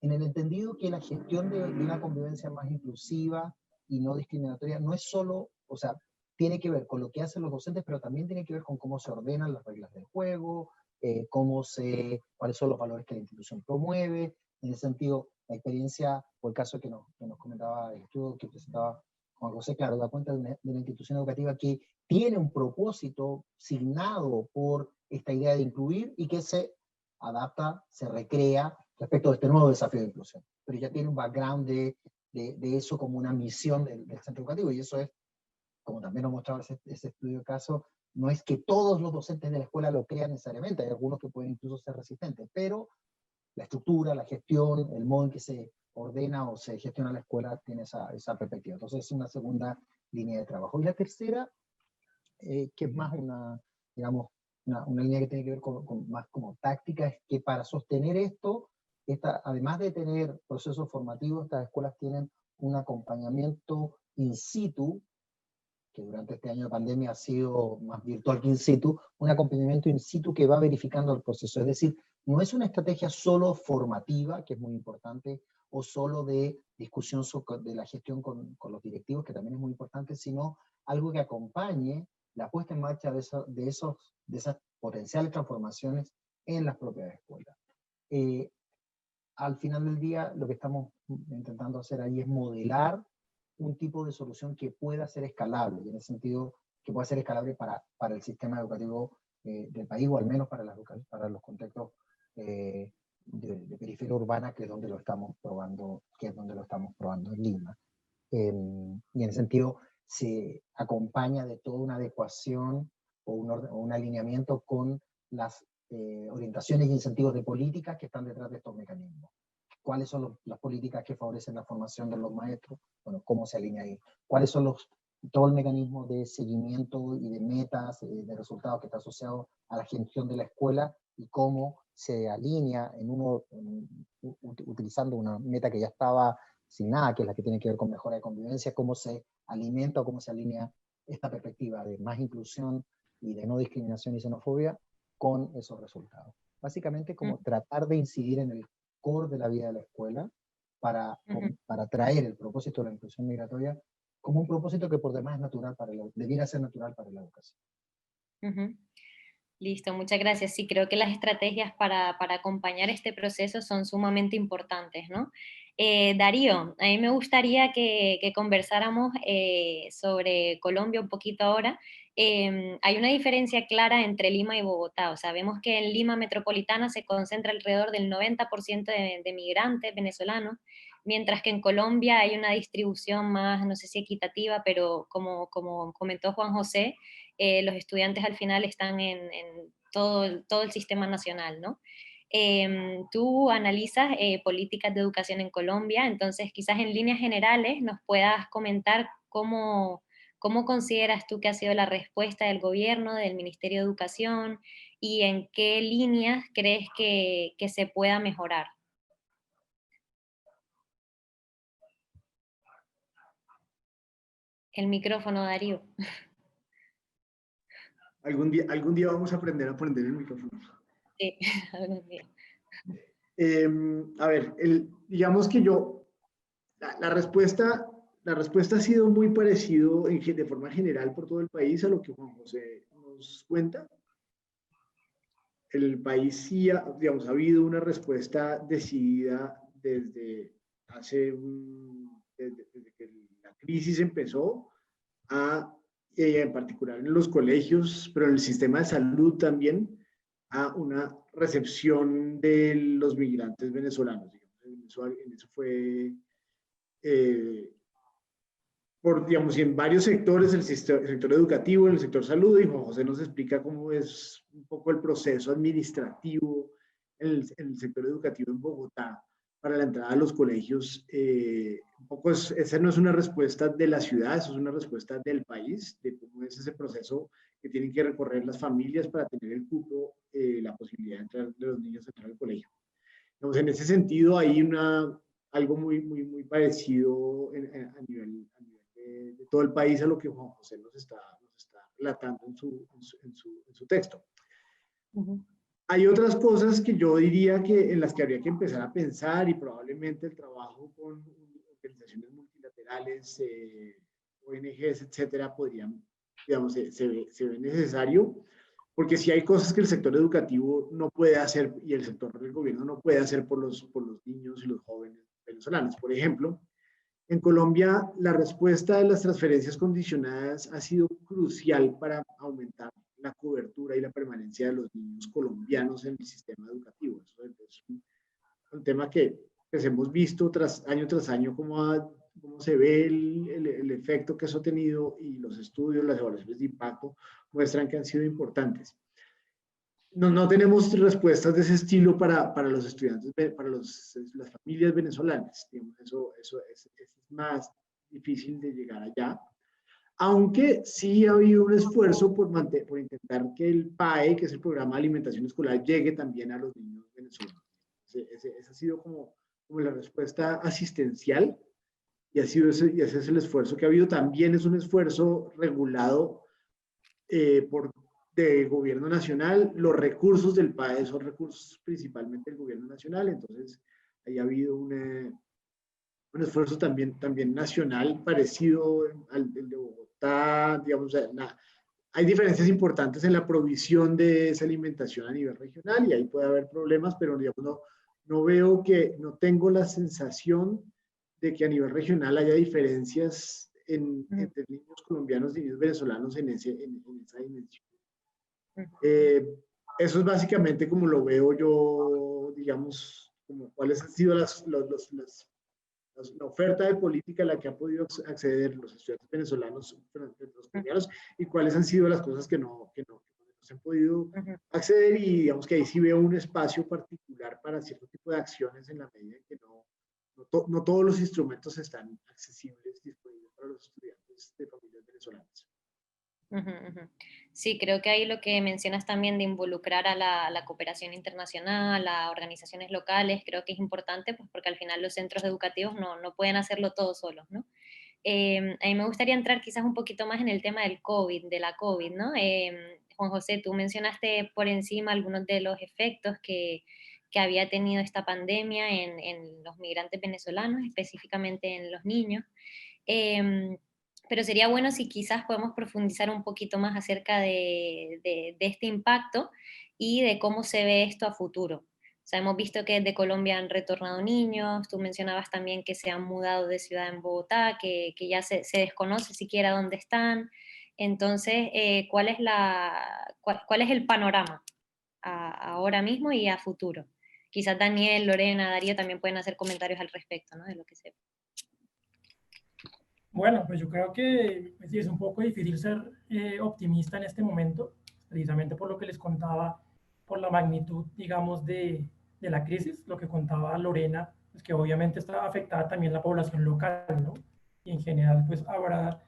Speaker 5: en el entendido que la gestión de una convivencia más inclusiva y no discriminatoria no es solo, o sea, tiene que ver con lo que hacen los docentes, pero también tiene que ver con cómo se ordenan las reglas del juego, cuáles son los valores que la institución promueve. En ese sentido, la experiencia, o el caso que nos comentaba el estudio que presentaba Juan José, claro, da cuenta de una institución educativa que tiene un propósito signado por esta idea de incluir y que se adapta, se recrea respecto de este nuevo desafío de inclusión. Pero ya tiene un background de eso como una misión del centro educativo, y eso es, como también nos mostraba ese estudio de caso, no es que todos los docentes de la escuela lo crean necesariamente, hay algunos que pueden incluso ser resistentes, pero la estructura, la gestión, el modo en que se ordena o se gestiona la escuela tiene esa perspectiva. Entonces es una segunda línea de trabajo. Y la tercera, que es más digamos, una línea que tiene que ver más como táctica, es que para sostener esto, además de tener procesos formativos, estas escuelas tienen un acompañamiento in situ, que durante este año de pandemia ha sido más virtual que in situ, un acompañamiento in situ que va verificando el proceso. Es decir, no es una estrategia solo formativa, que es muy importante, o solo de discusión de la gestión con los directivos, que también es muy importante, sino algo que acompañe la puesta en marcha de esas potenciales transformaciones en las propias escuelas. Al final del día, lo que estamos intentando hacer ahí es modelar un tipo de solución que pueda ser escalable, y en el sentido que pueda ser escalable para el sistema educativo del país, o al menos para los contextos de periferia urbana, que es donde lo estamos probando, en Lima. Y en ese sentido se acompaña de toda una adecuación o un alineamiento con las orientaciones y incentivos de políticas que están detrás de estos mecanismos. ¿Cuáles son las políticas que favorecen la formación de los maestros? Bueno, ¿cómo se alinea ahí? ¿Cuáles son todo el mecanismo de seguimiento y de metas, de resultados que está asociado a la gestión de la escuela, y cómo se alinea utilizando una meta que ya estaba asignada, que es la que tiene que ver con mejora de convivencia, cómo se alimenta o cómo se alinea esta perspectiva de más inclusión y de no discriminación y xenofobia con esos resultados? Básicamente como tratar de incidir en el core de la vida de la escuela para traer el propósito de la inclusión migratoria como un propósito que por demás es natural debiera ser natural para la educación.
Speaker 1: Listo, muchas gracias. Sí, creo que las estrategias para acompañar este proceso son sumamente importantes, ¿no? Darío, a mí me gustaría que conversáramos sobre Colombia un poquito ahora. Hay una diferencia clara entre Lima y Bogotá. O sea, vemos que en Lima metropolitana se concentra alrededor del 90% de migrantes venezolanos, mientras que en Colombia hay una distribución más, no sé si equitativa, pero como comentó Juan José, los estudiantes al final están en todo el sistema nacional, ¿no? Tú analizas políticas de educación en Colombia, entonces quizás en líneas generales nos puedas comentar cómo consideras tú que ha sido la respuesta del gobierno, del Ministerio de Educación, y en qué líneas crees que se pueda mejorar. El micrófono, Darío.
Speaker 2: Algún día vamos a aprender a prender el micrófono.
Speaker 1: Sí, algunos días.
Speaker 2: A ver, digamos que la respuesta ha sido muy parecido de forma general por todo el país a lo que Juan José nos cuenta. El país sí, digamos, ha habido una respuesta decidida desde que la crisis empezó, en particular en los colegios, pero en el sistema de salud también, a una recepción de los migrantes venezolanos. En eso fue, digamos, y en varios sectores, el sector educativo, el sector salud, y Juan José nos explica cómo es un poco el proceso administrativo en el sector educativo en Bogotá para la entrada a los colegios. Un poco esa no es una respuesta de la ciudad, eso es una respuesta del país, de cómo es ese proceso que tienen que recorrer las familias para tener el cupo, la posibilidad de los niños a entrar al colegio. Entonces, en ese sentido, hay algo muy parecido a nivel de todo el país a lo que Juan José nos está relatando en su texto. Hay otras cosas que yo diría en las que habría que empezar a pensar, y probablemente el trabajo con organizaciones multilaterales, ONGs, etcétera, podrían, digamos, se ve necesario, porque sí hay cosas que el sector educativo no puede hacer y el sector del gobierno no puede hacer por los niños y los jóvenes venezolanos. Por ejemplo, en Colombia, la respuesta de las transferencias condicionadas ha sido crucial para aumentar la cobertura y la permanencia de los niños colombianos en el sistema educativo. Eso es un tema que pues, hemos visto año tras año cómo se ve el efecto que eso ha tenido, y los estudios, las evaluaciones de impacto muestran que han sido importantes. No tenemos respuestas de ese estilo para los estudiantes, para las familias venezolanas. Eso es más difícil de llegar allá. Aunque sí ha habido un esfuerzo por intentar que el PAE, que es el Programa de Alimentación Escolar, llegue también a los niños venezolanos. Esa ha sido como la respuesta asistencial, y ese es el esfuerzo que ha habido. También es un esfuerzo regulado del gobierno nacional. Los recursos del PAE son recursos principalmente del gobierno nacional, entonces ahí ha habido un esfuerzo también nacional parecido al de Bogotá, digamos. Hay diferencias importantes en la provisión de esa alimentación a nivel regional, y ahí puede haber problemas, pero digamos, no tengo la sensación de que a nivel regional haya diferencias entre niños colombianos y niños venezolanos en esa dimensión. Eso es básicamente como lo veo yo, digamos, como cuáles han sido la oferta de política a la que han podido acceder los estudiantes venezolanos, los colombianos, y cuáles han sido las cosas que no se han podido acceder, y digamos que ahí sí veo un espacio particular para cierto tipo de acciones en la medida en que no todos los instrumentos están accesibles, disponibles para los estudiantes de familias venezolanas.
Speaker 1: Sí, creo que ahí lo que mencionas también de involucrar a la cooperación internacional, a organizaciones locales, creo que es importante, pues porque al final los centros educativos no pueden hacerlo todos solos, ¿no? A mí me gustaría entrar quizás un poquito más en el tema de la COVID, ¿no? Juan José, tú mencionaste por encima algunos de los efectos que había tenido esta pandemia en los migrantes venezolanos, específicamente en los niños. Pero sería bueno si quizás podemos profundizar un poquito más acerca de este impacto y de cómo se ve esto a futuro. O sea, hemos visto que desde Colombia han retornado niños, tú mencionabas también que se han mudado de ciudad en Bogotá, que ya se desconoce siquiera dónde están. Entonces, ¿cuál es el panorama ahora mismo y a futuro? Quizás Daniel, Lorena, Darío también pueden hacer comentarios al respecto, ¿no? De lo que sepa.
Speaker 3: Bueno, pues yo creo que sí, es un poco difícil ser optimista en este momento, precisamente por lo que les contaba, por la magnitud, digamos, de la crisis, lo que contaba Lorena, pues que obviamente está afectada también la población local, ¿no? Y en general, pues habrá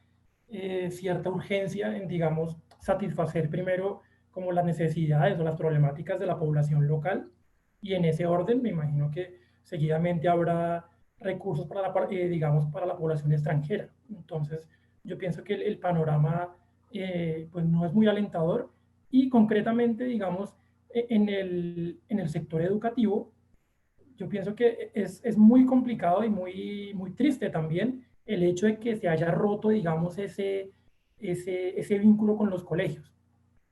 Speaker 3: cierta urgencia en, digamos, satisfacer primero como las necesidades o las problemáticas de la población local, y en ese orden me imagino que seguidamente habrá recursos para digamos, para la población extranjera. Entonces, yo pienso que el panorama pues no es muy alentador, y concretamente, digamos, en el sector educativo, yo pienso que es muy complicado y muy triste también el hecho de que se haya roto, digamos, ese vínculo con los colegios,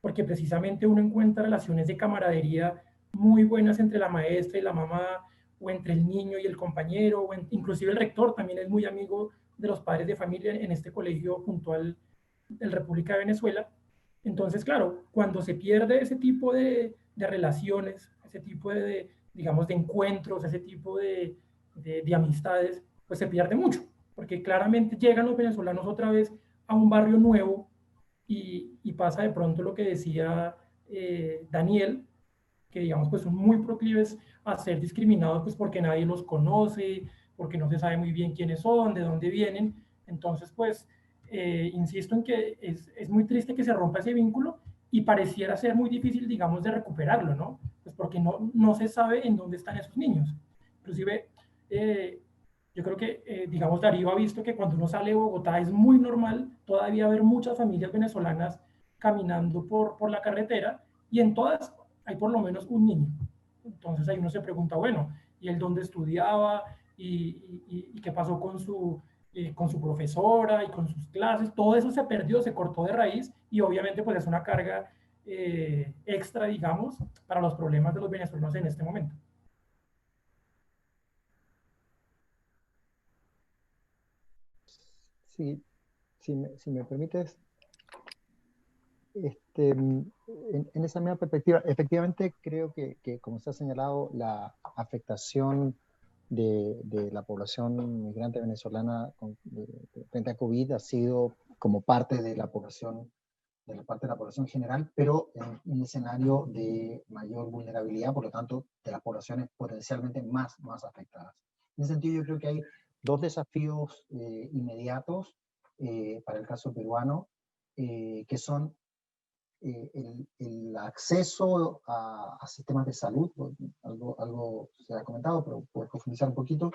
Speaker 3: porque precisamente uno encuentra relaciones de camaradería muy buenas entre la maestra y la mamá, o entre el niño y el compañero, inclusive el rector también es muy amigo de los padres de familia en este colegio puntual de República de Venezuela. Entonces, claro, cuando se pierde ese tipo de relaciones, ese tipo digamos, de encuentros, ese tipo de amistades, pues se pierde mucho, porque claramente llegan los venezolanos otra vez a un barrio nuevo y pasa de pronto lo que decía Daniel, que digamos pues son muy proclives a ser discriminados pues porque nadie los conoce, porque no se sabe muy bien quiénes son, de dónde vienen. Entonces pues insisto en que es muy triste que se rompa ese vínculo y pareciera ser muy difícil, digamos, de recuperarlo, ¿no? Pues porque no se sabe en dónde están esos niños. Inclusive, yo creo que, digamos, Darío ha visto que cuando uno sale de Bogotá es muy normal todavía ver muchas familias venezolanas caminando por la carretera y en todas hay por lo menos un niño. Entonces ahí uno se pregunta, bueno, ¿y él dónde estudiaba? ¿Y qué pasó con su profesora y con sus clases? Todo eso se perdió, se cortó de raíz y obviamente pues es una carga extra, digamos, para los problemas de los venezolanos en este momento.
Speaker 5: Sí, si me permites, en esa misma perspectiva, efectivamente creo que, como se ha señalado, la afectación de la población migrante venezolana frente a COVID ha sido como parte de la población, de la parte de la población general, pero en un escenario de mayor vulnerabilidad, por lo tanto, de las poblaciones potencialmente más afectadas. En ese sentido, yo creo que hay dos desafíos inmediatos para el caso peruano, que son el acceso a sistemas de salud, algo se ha comentado, pero puedo profundizar un poquito,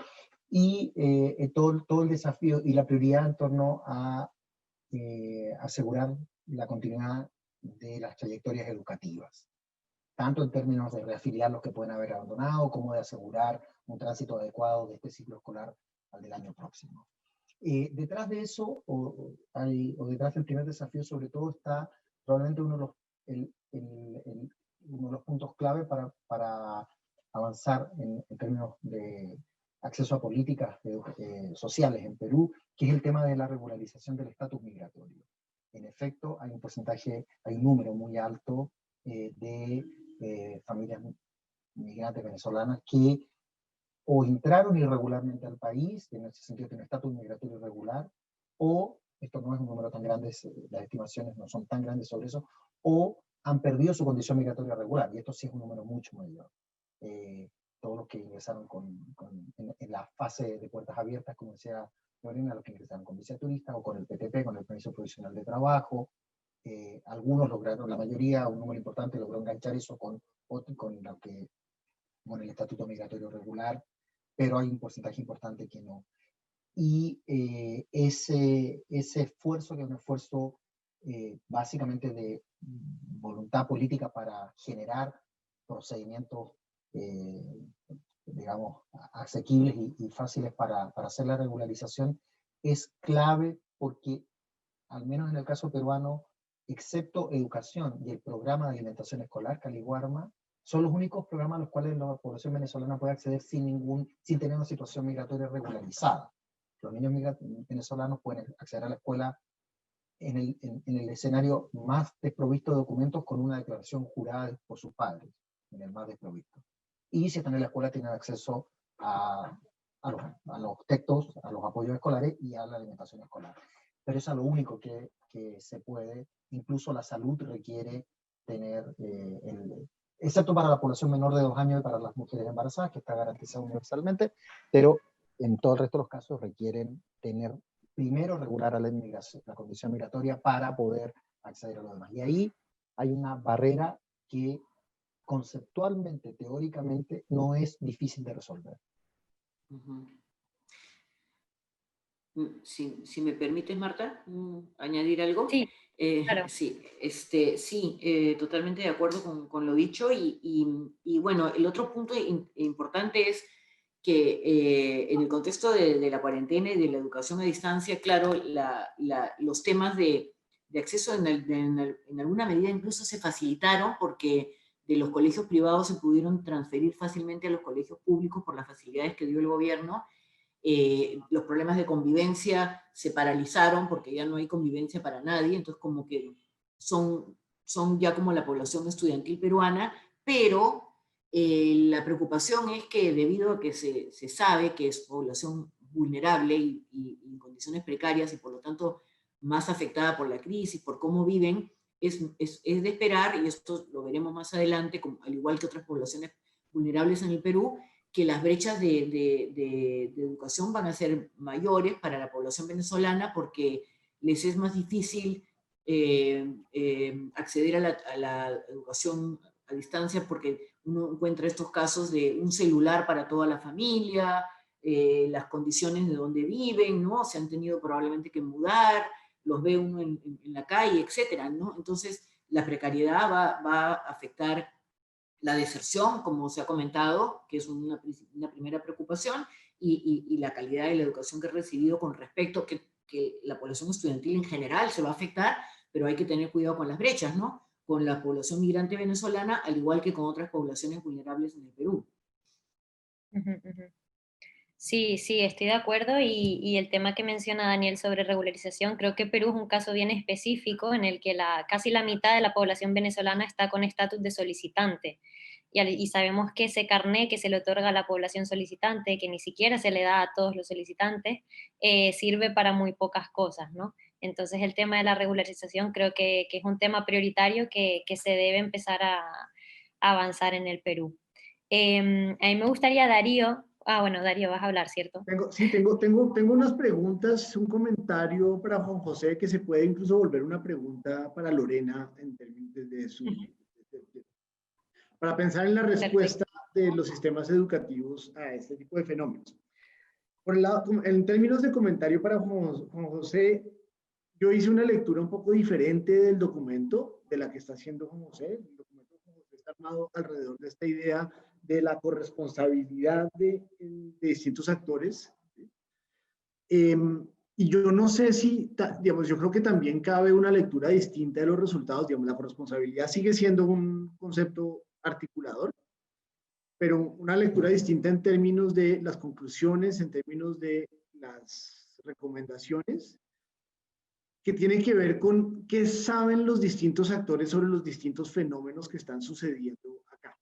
Speaker 5: y todo el desafío y la prioridad en torno a asegurar la continuidad de las trayectorias educativas, tanto en términos de reafiliar los que pueden haber abandonado, como de asegurar un tránsito adecuado de este ciclo escolar al del año próximo. Detrás de eso, o detrás del primer desafío sobre todo, está probablemente uno de los puntos clave para avanzar en términos de acceso a políticas sociales en Perú, que es el tema de la regularización del estatus migratorio. En efecto, hay un número muy alto de familias migrantes venezolanas que o entraron irregularmente al país, en ese sentido tienen estatus migratorio irregular, o, esto no es un número tan grande, las estimaciones no son tan grandes sobre eso, o han perdido su condición migratoria regular, y esto sí es un número mucho mayor. Todos los que ingresaron en la fase de puertas abiertas, como decía Lorena, los que ingresaron con visa turista o con el PTP, con el permiso provisional de trabajo. Algunos lograron, la mayoría, un número importante, logró enganchar eso con el estatuto migratorio regular, pero hay un porcentaje importante que no. Y ese esfuerzo, que es un esfuerzo básicamente de voluntad política para generar procedimientos, digamos, asequibles y fáciles para hacer la regularización, es clave porque, al menos en el caso peruano, excepto educación y el programa de alimentación escolar, Caliguarma, son los únicos programas a los cuales la población venezolana puede acceder sin tener una situación migratoria regularizada. Los niños venezolanos pueden acceder a la escuela en el escenario más desprovisto de documentos, con una declaración jurada por sus padres, en el más desprovisto. Y si están en la escuela tienen acceso a los textos, a los apoyos escolares y a la alimentación escolar. Pero eso es lo único que se puede. Incluso la salud requiere tener, excepto para la población menor de 2 años y para las mujeres embarazadas, que está garantizado universalmente, pero en todo el resto de los casos requieren tener primero regular la condición migratoria para poder acceder a lo demás. Y ahí hay una barrera que conceptualmente, teóricamente, no es difícil de resolver.
Speaker 4: Si me permites, Marta, añadir algo.
Speaker 1: Sí, claro.
Speaker 4: Sí, totalmente de acuerdo con lo dicho. Y bueno, el otro punto importante es que en el contexto de la cuarentena y de la educación a distancia, claro, los temas de acceso en alguna medida incluso se facilitaron porque de los colegios privados se pudieron transferir fácilmente a los colegios públicos por las facilidades que dio el gobierno. Los problemas de convivencia se paralizaron porque ya no hay convivencia para nadie, entonces como que son ya como la población estudiantil peruana, pero la preocupación es que debido a que se sabe que es población vulnerable y en condiciones precarias y por lo tanto más afectada por la crisis, por cómo viven, es de esperar, y esto lo veremos más adelante, al igual que otras poblaciones vulnerables en el Perú, que las brechas de educación van a ser mayores para la población venezolana porque les es más difícil acceder a la educación a distancia porque uno encuentra estos casos de un celular para toda la familia, las condiciones de donde viven, ¿no? Se han tenido probablemente que mudar, los ve uno en la calle, etcétera, ¿no? Entonces, la precariedad va a afectar la deserción, como se ha comentado, que es una primera preocupación, y la calidad de la educación que he recibido con respecto a que la población estudiantil en general se va a afectar, pero hay que tener cuidado con las brechas, ¿no? Con la población migrante venezolana, al igual que con otras poblaciones vulnerables en el Perú.
Speaker 1: Sí, sí, estoy de acuerdo y el tema que menciona Daniel sobre regularización, creo que Perú es un caso bien específico en el que casi la mitad de la población venezolana está con estatus de solicitante y sabemos que ese carné que se le otorga a la población solicitante, que ni siquiera se le da a todos los solicitantes, sirve para muy pocas cosas, ¿no? Entonces el tema de la regularización creo que es un tema prioritario que se debe empezar a avanzar en el Perú. A mí me gustaría, Darío, bueno, Darío, vas a hablar, ¿cierto?
Speaker 2: Tengo unas preguntas, un comentario para Juan José que se puede incluso volver una pregunta para Lorena en términos de para pensar en la respuesta de los sistemas educativos a este tipo de fenómenos. Por el lado, en términos de comentario para Juan José, yo hice una lectura un poco diferente del documento de la que está haciendo Juan José. El documento de Juan José está armado alrededor de esta idea de la corresponsabilidad de distintos actores. Y yo no sé si, digamos, yo creo que también cabe una lectura distinta de los resultados. Digamos, la corresponsabilidad sigue siendo un concepto articulador, pero una lectura distinta en términos de las conclusiones, en términos de las recomendaciones, que tiene que ver con qué saben los distintos actores sobre los distintos fenómenos que están sucediendo acá.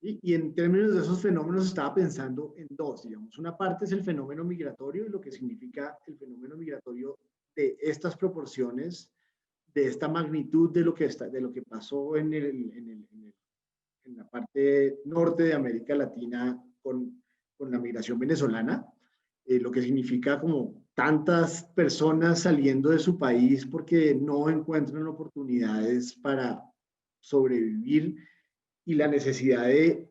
Speaker 2: Y en términos de esos fenómenos estaba pensando en dos, digamos. Una parte es el fenómeno migratorio y lo que significa el fenómeno migratorio de estas proporciones, de esta magnitud de lo que pasó en la parte norte de América Latina con la migración venezolana, lo que significa como tantas personas saliendo de su país porque no encuentran oportunidades para sobrevivir y la necesidad de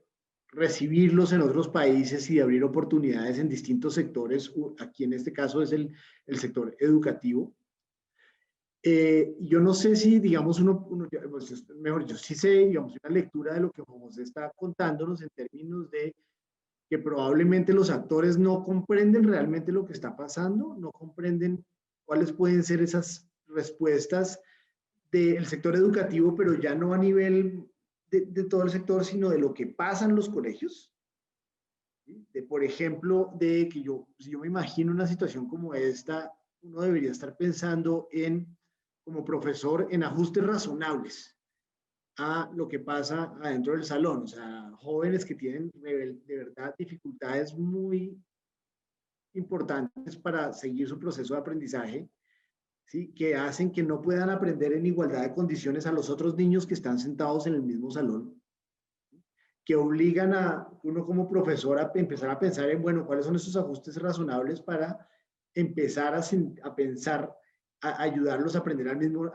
Speaker 2: recibirlos en otros países y de abrir oportunidades en distintos sectores. Aquí en este caso es el sector educativo. Yo no sé si, digamos, mejor, yo sí sé, digamos, una lectura de lo que José está contándonos en términos de que probablemente los actores no comprenden realmente lo que está pasando, no comprenden cuáles pueden ser esas respuestas del sector educativo, pero ya no a nivel de todo el sector, sino de lo que pasa en los colegios. ¿Sí? Por ejemplo, de que si yo me imagino una situación como esta, uno debería estar pensando como profesor, en ajustes razonables a lo que pasa adentro del salón. O sea, jóvenes que tienen de verdad dificultades muy importantes para seguir su proceso de aprendizaje, ¿sí? Que hacen que no puedan aprender en igualdad de condiciones a los otros niños que están sentados en el mismo salón, que obligan a uno como profesor a empezar a pensar en, bueno, ¿cuáles son esos ajustes razonables para empezar a pensar, a ayudarlos a aprender al mismo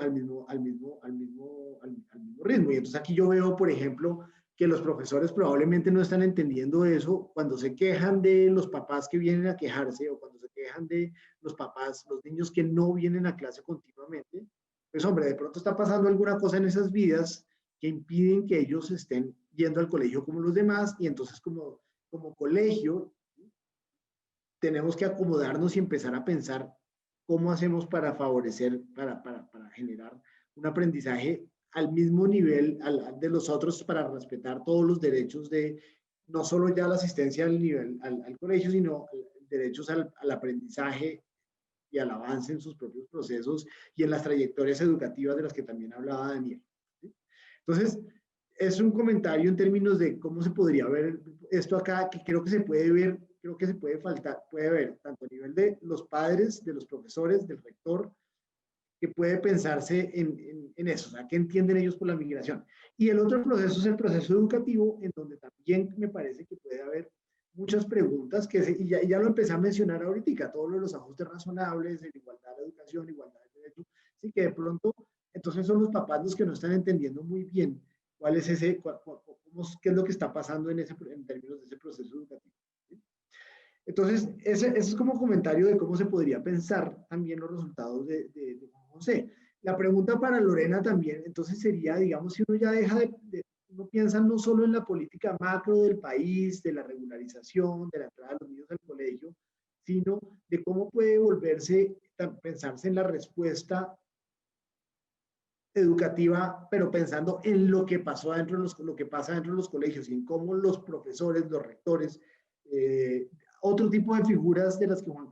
Speaker 2: ritmo? Y entonces aquí yo veo, por ejemplo, que los profesores probablemente no están entendiendo eso cuando se quejan de los papás que vienen a quejarse o cuando se quejan quejan de los papás, los niños que no vienen a clase continuamente, pues hombre, de pronto está pasando alguna cosa en esas vidas que impiden que ellos estén yendo al colegio como los demás, y entonces como colegio tenemos que acomodarnos y empezar a pensar cómo hacemos para favorecer, para generar un aprendizaje al mismo nivel de los otros, para respetar todos los derechos de no solo ya la asistencia al colegio, sino derechos al aprendizaje y al avance en sus propios procesos y en las trayectorias educativas de las que también hablaba Daniel. ¿Sí? Entonces, es un comentario en términos de cómo se podría ver esto acá, que creo que se puede ver, creo que se puede ver tanto a nivel de los padres, de los profesores, del rector, que puede pensarse en eso, o sea, qué entienden ellos por la migración. Y el otro proceso es el proceso educativo, en donde también me parece que puede haber muchas preguntas, y ya lo empecé a mencionar ahorita, todos los ajustes razonables, en igualdad de educación, igualdad de derechos, así que de pronto, entonces son los papás los que no están entendiendo muy bien cuál es qué es lo que está pasando en términos de ese proceso educativo. ¿Sí? Entonces, ese es como comentario de cómo se podría pensar también los resultados de Juan José. La pregunta para Lorena también, entonces sería, digamos, si uno ya uno piensa no solo en la política macro del país, de la regularización, de la entrada de los niños al colegio, sino de cómo puede pensarse en la respuesta educativa, pero pensando en lo que pasó lo que pasa dentro de los colegios y en cómo los profesores, los rectores, otro tipo de figuras de las que Juan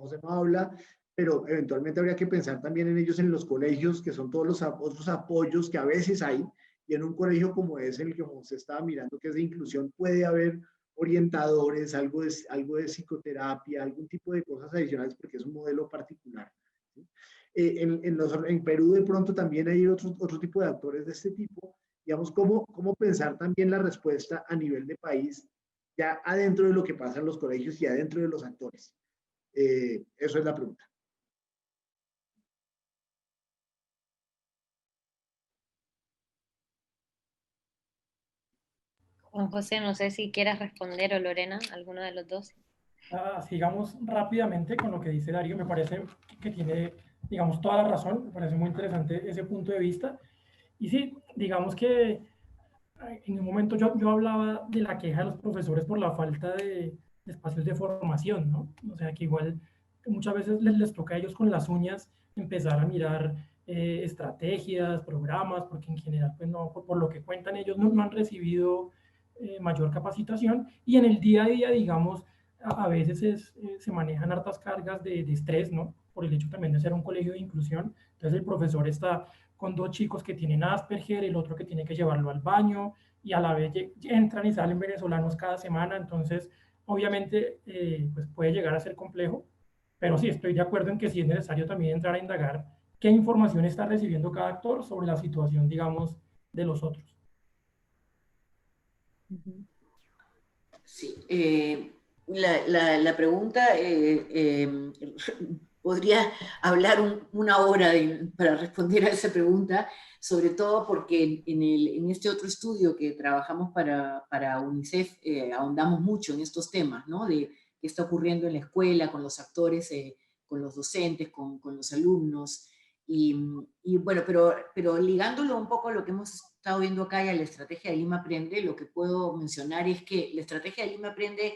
Speaker 2: José no habla, pero eventualmente habría que pensar también en ellos en los colegios, que son todos los otros apoyos que a veces hay, y en un colegio como es el que Juan José estaba mirando, que es de inclusión, puede haber orientadores, algo de psicoterapia, algún tipo de cosas adicionales, porque es un modelo particular. ¿Sí? En Perú de pronto también hay otro tipo de actores de este tipo, digamos, cómo pensar también la respuesta a nivel de país, ya adentro de lo que pasa en los colegios y adentro de los actores. Eso es la pregunta.
Speaker 1: Juan José, no sé si quieras responder, o Lorena, alguno de los dos.
Speaker 3: Sigamos rápidamente con lo que dice Darío. Me parece que tiene, digamos, toda la razón. Me parece muy interesante ese punto de vista. Y sí, digamos que en un momento yo hablaba de la queja de los profesores por la falta de espacios de formación, ¿no? O sea, que igual muchas veces les toca a ellos con las uñas empezar a mirar estrategias, programas, porque en general, pues no, por lo que cuentan ellos, no han recibido mayor capacitación, y en el día a día, digamos, a veces se manejan hartas cargas de estrés, ¿no? Por el hecho también de ser un colegio de inclusión. Entonces el profesor está con dos chicos que tienen Asperger, el otro que tiene que llevarlo al baño, y a la vez entran y salen venezolanos cada semana. Entonces obviamente pues puede llegar a ser complejo, pero sí estoy de acuerdo en que sí es necesario también entrar a indagar qué información está recibiendo cada actor sobre la situación, digamos, de los otros.
Speaker 4: Sí, la pregunta, podría hablar una hora para responder a esa pregunta, sobre todo porque en este otro estudio que trabajamos para UNICEF ahondamos mucho en estos temas, ¿no? De qué está ocurriendo en la escuela, con los actores, con los docentes, con los alumnos. Y bueno, pero ligándolo un poco a lo que hemos estado viendo acá y a la estrategia de Lima Aprende, lo que puedo mencionar es que la estrategia de Lima Aprende,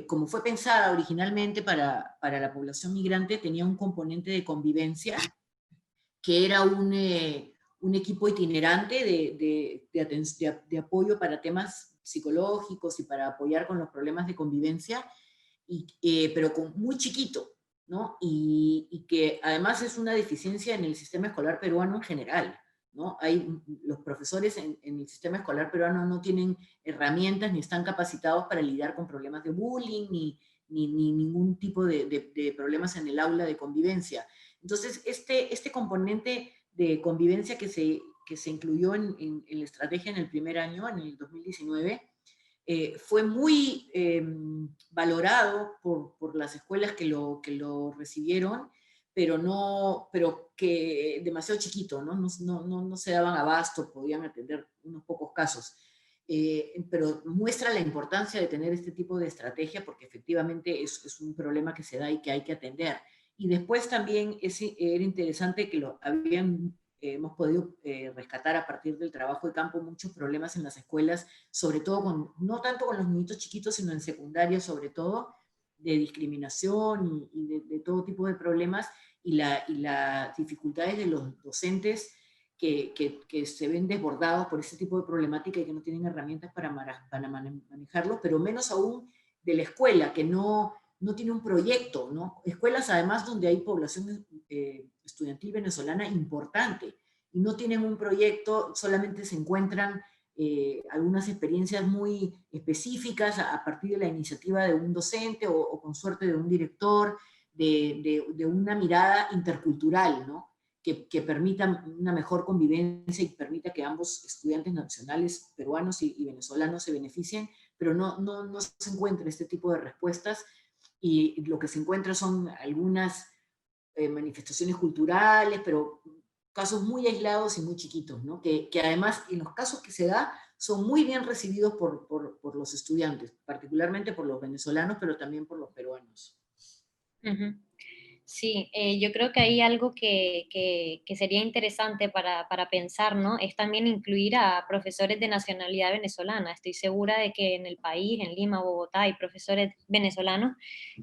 Speaker 4: como fue pensada originalmente para la población migrante, tenía un componente de convivencia, que era un equipo itinerante de apoyo para temas psicológicos y para apoyar con los problemas de convivencia, pero muy chiquito, ¿no? Y que además es una deficiencia en el sistema escolar peruano en general, ¿no? Los profesores en el sistema escolar peruano no tienen herramientas ni están capacitados para lidiar con problemas de bullying ni ningún tipo de problemas en el aula de convivencia. Entonces, este componente de convivencia que se incluyó en la estrategia en el primer año, en el 2019, fue muy valorado por las escuelas que lo recibieron, pero que demasiado chiquito, ¿no? No se daban abasto, podían atender unos pocos casos. pero muestra la importancia de tener este tipo de estrategia porque efectivamente es un problema que se da y que hay que atender. Y después también era interesante que hemos podido rescatar a partir del trabajo de campo muchos problemas en las escuelas, sobre todo no tanto con los niñitos chiquitos, sino en secundaria sobre todo, de discriminación y de todo tipo de problemas, y las dificultades de los docentes que se ven desbordados por ese tipo de problemática y que no tienen herramientas para manejarlo, pero menos aún de la escuela, que no tiene un proyecto, ¿no? Escuelas además donde hay población estudiantil venezolana importante y no tienen un proyecto, solamente se encuentran algunas experiencias muy específicas a partir de la iniciativa de un docente o con suerte de un director, de una mirada intercultural, ¿no? Que permita una mejor convivencia y permita que ambos estudiantes nacionales, peruanos y venezolanos, se beneficien, pero no se encuentra este tipo de respuestas, y lo que se encuentra son algunas manifestaciones culturales, pero casos muy aislados y muy chiquitos, ¿no? Que además, en los casos que se da, son muy bien recibidos por los estudiantes, particularmente por los venezolanos, pero también por los peruanos.
Speaker 1: Uh-huh. Sí, yo creo que hay algo que sería interesante para pensar, ¿no? Es también incluir a profesores de nacionalidad venezolana. Estoy segura de que en el país, en Lima, Bogotá, hay profesores venezolanos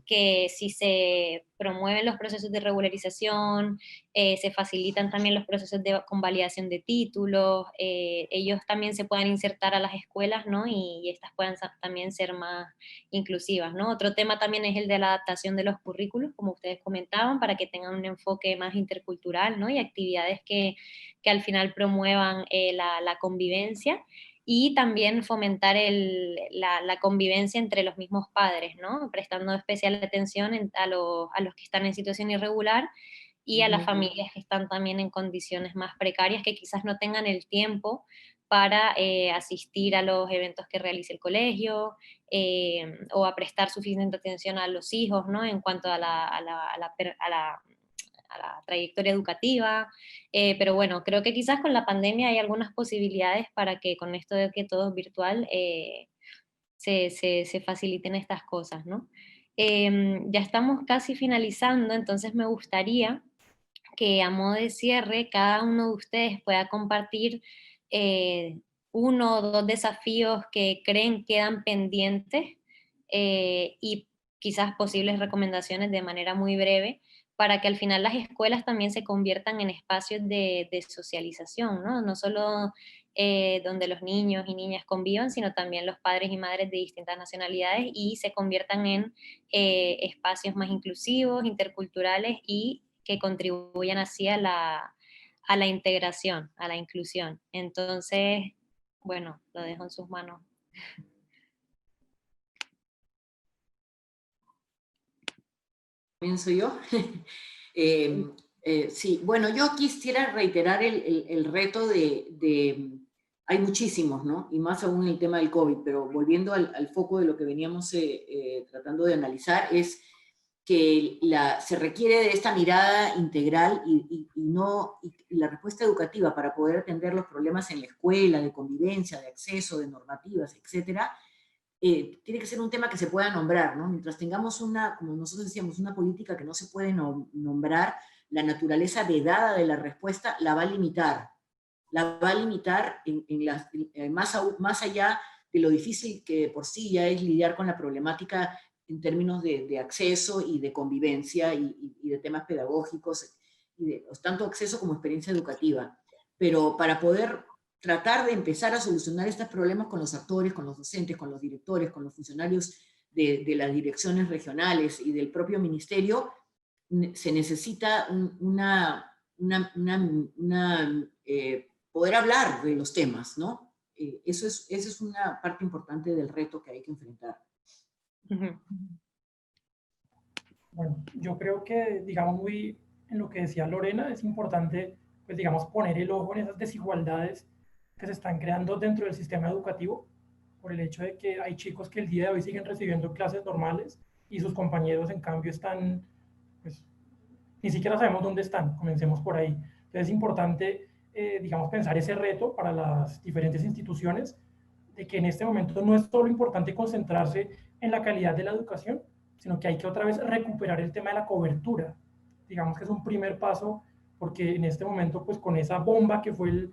Speaker 1: que si se promueven los procesos de regularización, se facilitan también los procesos de convalidación de títulos, ellos también se puedan insertar a las escuelas, ¿no? Y estas puedan también ser más inclusivas, ¿no? Otro tema también es el de la adaptación de los currículos, como ustedes comentaban, para que tengan un enfoque más intercultural, ¿no? Y actividades que al final promuevan la convivencia, y también fomentar la convivencia entre los mismos padres, ¿no? Prestando especial atención a los que están en situación irregular y a las familias que están también en condiciones más precarias, que quizás no tengan el tiempo para asistir a los eventos que realice el colegio, o a prestar suficiente atención a los hijos, ¿no? En cuanto a la trayectoria educativa, pero bueno, creo que quizás con la pandemia hay algunas posibilidades para que con esto de que todo es virtual se faciliten estas cosas, ¿no? Ya estamos casi finalizando, entonces me gustaría que a modo de cierre cada uno de ustedes pueda compartir uno o dos desafíos que creen quedan pendientes, y quizás posibles recomendaciones de manera muy breve, para que al final las escuelas también se conviertan en espacios de socialización, ¿no? No solo donde los niños y niñas convivan, sino también los padres y madres de distintas nacionalidades, y se conviertan en espacios más inclusivos, interculturales, y que contribuyan así a la integración, a la inclusión. Entonces, bueno, lo dejo en sus manos.
Speaker 4: ¿Comienzo yo? Sí, bueno, yo quisiera reiterar el reto hay muchísimos, ¿no? Y más aún el tema del COVID, pero volviendo al foco de lo que veníamos tratando de analizar, es que se requiere de esta mirada integral y la respuesta educativa para poder atender los problemas en la escuela, de convivencia, de acceso, de normativas, etcétera. Tiene que ser un tema que se pueda nombrar, ¿no? Mientras tengamos como nosotros decíamos, una política que no se puede nombrar, la naturaleza vedada de la respuesta la va a limitar. La va a limitar más allá de lo difícil que por sí ya es lidiar con la problemática en términos de acceso y de convivencia y de temas pedagógicos, y de tanto acceso como experiencia educativa. Pero para poder tratar de empezar a solucionar estos problemas con los actores, con los docentes, con los directores, con los funcionarios de las direcciones regionales y del propio ministerio, se necesita poder hablar de los temas, ¿no? Esa es una parte importante del reto que hay que enfrentar.
Speaker 3: Bueno, yo creo que, digamos, muy en lo que decía Lorena, es importante, pues, digamos, poner el ojo en esas desigualdades que se están creando dentro del sistema educativo, por el hecho de que hay chicos que el día de hoy siguen recibiendo clases normales y sus compañeros, en cambio, están, pues, ni siquiera sabemos dónde están, comencemos por ahí. Entonces es importante, digamos, pensar ese reto para las diferentes instituciones, de que en este momento no es solo importante concentrarse en la calidad de la educación, sino que hay que otra vez recuperar el tema de la cobertura. Digamos que es un primer paso, porque en este momento, pues con esa bomba que fue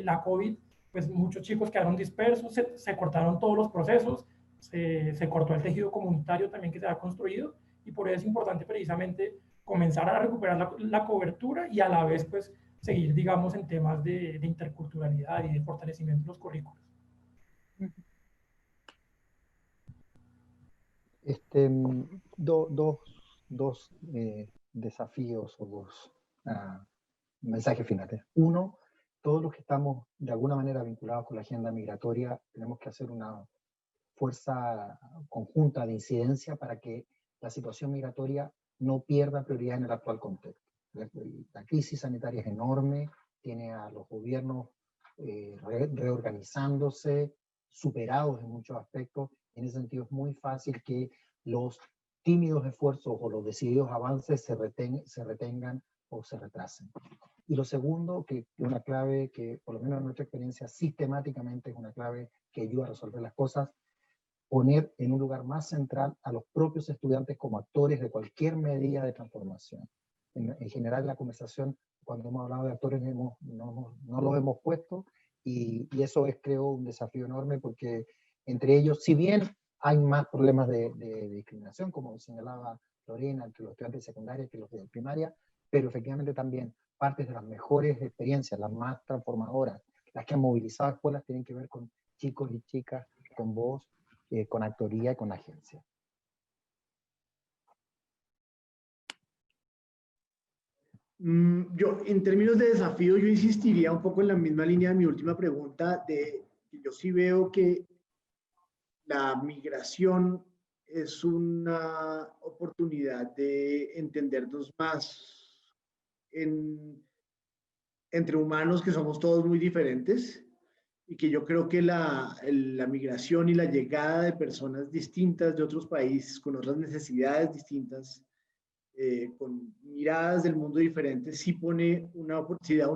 Speaker 3: la COVID, pues muchos chicos quedaron dispersos, se cortaron todos los procesos, se cortó el tejido comunitario también que se ha construido, y por eso es importante precisamente comenzar a recuperar la cobertura y a la vez pues seguir, digamos, en temas de interculturalidad y de fortalecimiento de los currículos.
Speaker 5: Dos desafíos o dos mensajes finales. Uno, todos los que estamos de alguna manera vinculados con la agenda migratoria tenemos que hacer una fuerza conjunta de incidencia para que la situación migratoria no pierda prioridad en el actual contexto. La crisis sanitaria es enorme, tiene a los gobiernos reorganizándose, superados en muchos aspectos. En ese sentido es muy fácil que los tímidos esfuerzos o los decididos avances se retengan o se retrasen. Y lo segundo, que es una clave que por lo menos en nuestra experiencia sistemáticamente es una clave que ayuda a resolver las cosas, poner en un lugar más central a los propios estudiantes como actores de cualquier medida de transformación. En general, la conversación, cuando hemos hablado de actores, no los hemos puesto, y eso es, creo, un desafío enorme, porque entre ellos, si bien hay más problemas de discriminación, como señalaba Lorena, entre los estudiantes de secundaria que los de primaria, pero efectivamente también partes de las mejores experiencias, las más transformadoras, las que han movilizado escuelas, tienen que ver con chicos y chicas con voz, con actoría y con agencia.
Speaker 2: Yo, en términos de desafío, yo insistiría un poco en la misma línea de mi última pregunta, de que yo sí veo que la migración es una oportunidad de entendernos más entre humanos, que somos todos muy diferentes, y que yo creo que la migración y la llegada de personas distintas de otros países, con otras necesidades distintas, con miradas del mundo diferentes, sí pone una oportunidad,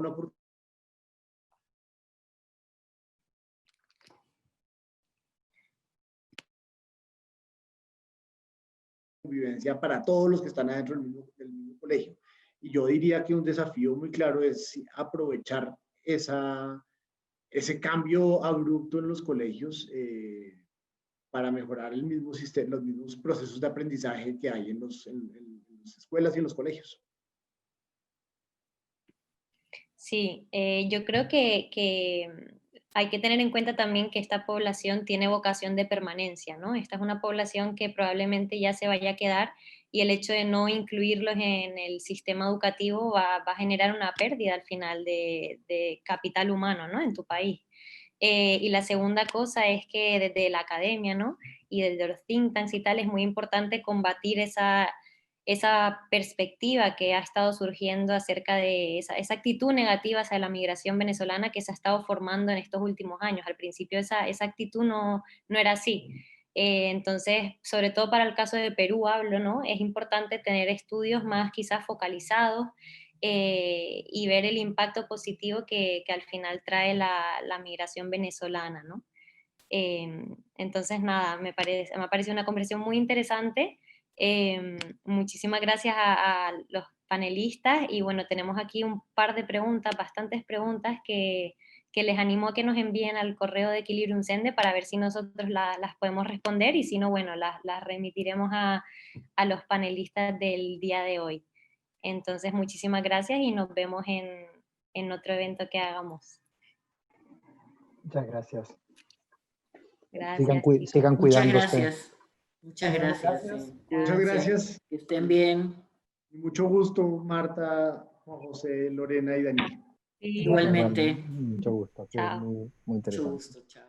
Speaker 2: convivencia para todos los que están adentro del mismo colegio. Y yo diría que un desafío muy claro es aprovechar ese cambio abrupto en los colegios para mejorar el mismo sistema, los mismos procesos de aprendizaje que hay en las escuelas y en los colegios.
Speaker 1: Sí, yo creo que hay que tener en cuenta también que esta población tiene vocación de permanencia, ¿no? Esta es una población que probablemente ya se vaya a quedar, y el hecho de no incluirlos en el sistema educativo va a generar una pérdida al final de capital humano, ¿no? En tu país. Y la segunda cosa es que desde la academia, ¿no? Y desde los think tanks y tal, es muy importante combatir esa perspectiva que ha estado surgiendo acerca de esa actitud negativa hacia la migración venezolana que se ha estado formando en estos últimos años. Al principio esa actitud no era así. Entonces, sobre todo para el caso de Perú hablo, ¿no? Es importante tener estudios más quizás focalizados y ver el impacto positivo que al final trae la migración venezolana, ¿no? Entonces, nada, me ha parecido una conversación muy interesante. Muchísimas gracias a los panelistas, y bueno, tenemos aquí un par de preguntas, bastantes preguntas que les animo a que nos envíen al correo de Equilibrium Sende para ver si nosotros las podemos responder, y si no, bueno, las remitiremos a los panelistas del día de hoy. Entonces, muchísimas gracias y nos vemos en otro evento que hagamos.
Speaker 5: Muchas gracias.
Speaker 1: Gracias.
Speaker 5: Sigan cuidándose.
Speaker 4: Muchas gracias. Muchas gracias.
Speaker 2: Muchas gracias.
Speaker 4: Que estén bien.
Speaker 2: Mucho gusto, Marta, Juan José, Lorena y Daniel.
Speaker 4: Igualmente.
Speaker 5: Mucho gusto.
Speaker 1: Chao.
Speaker 5: Muy interesante.
Speaker 4: Mucho gusto. Chao.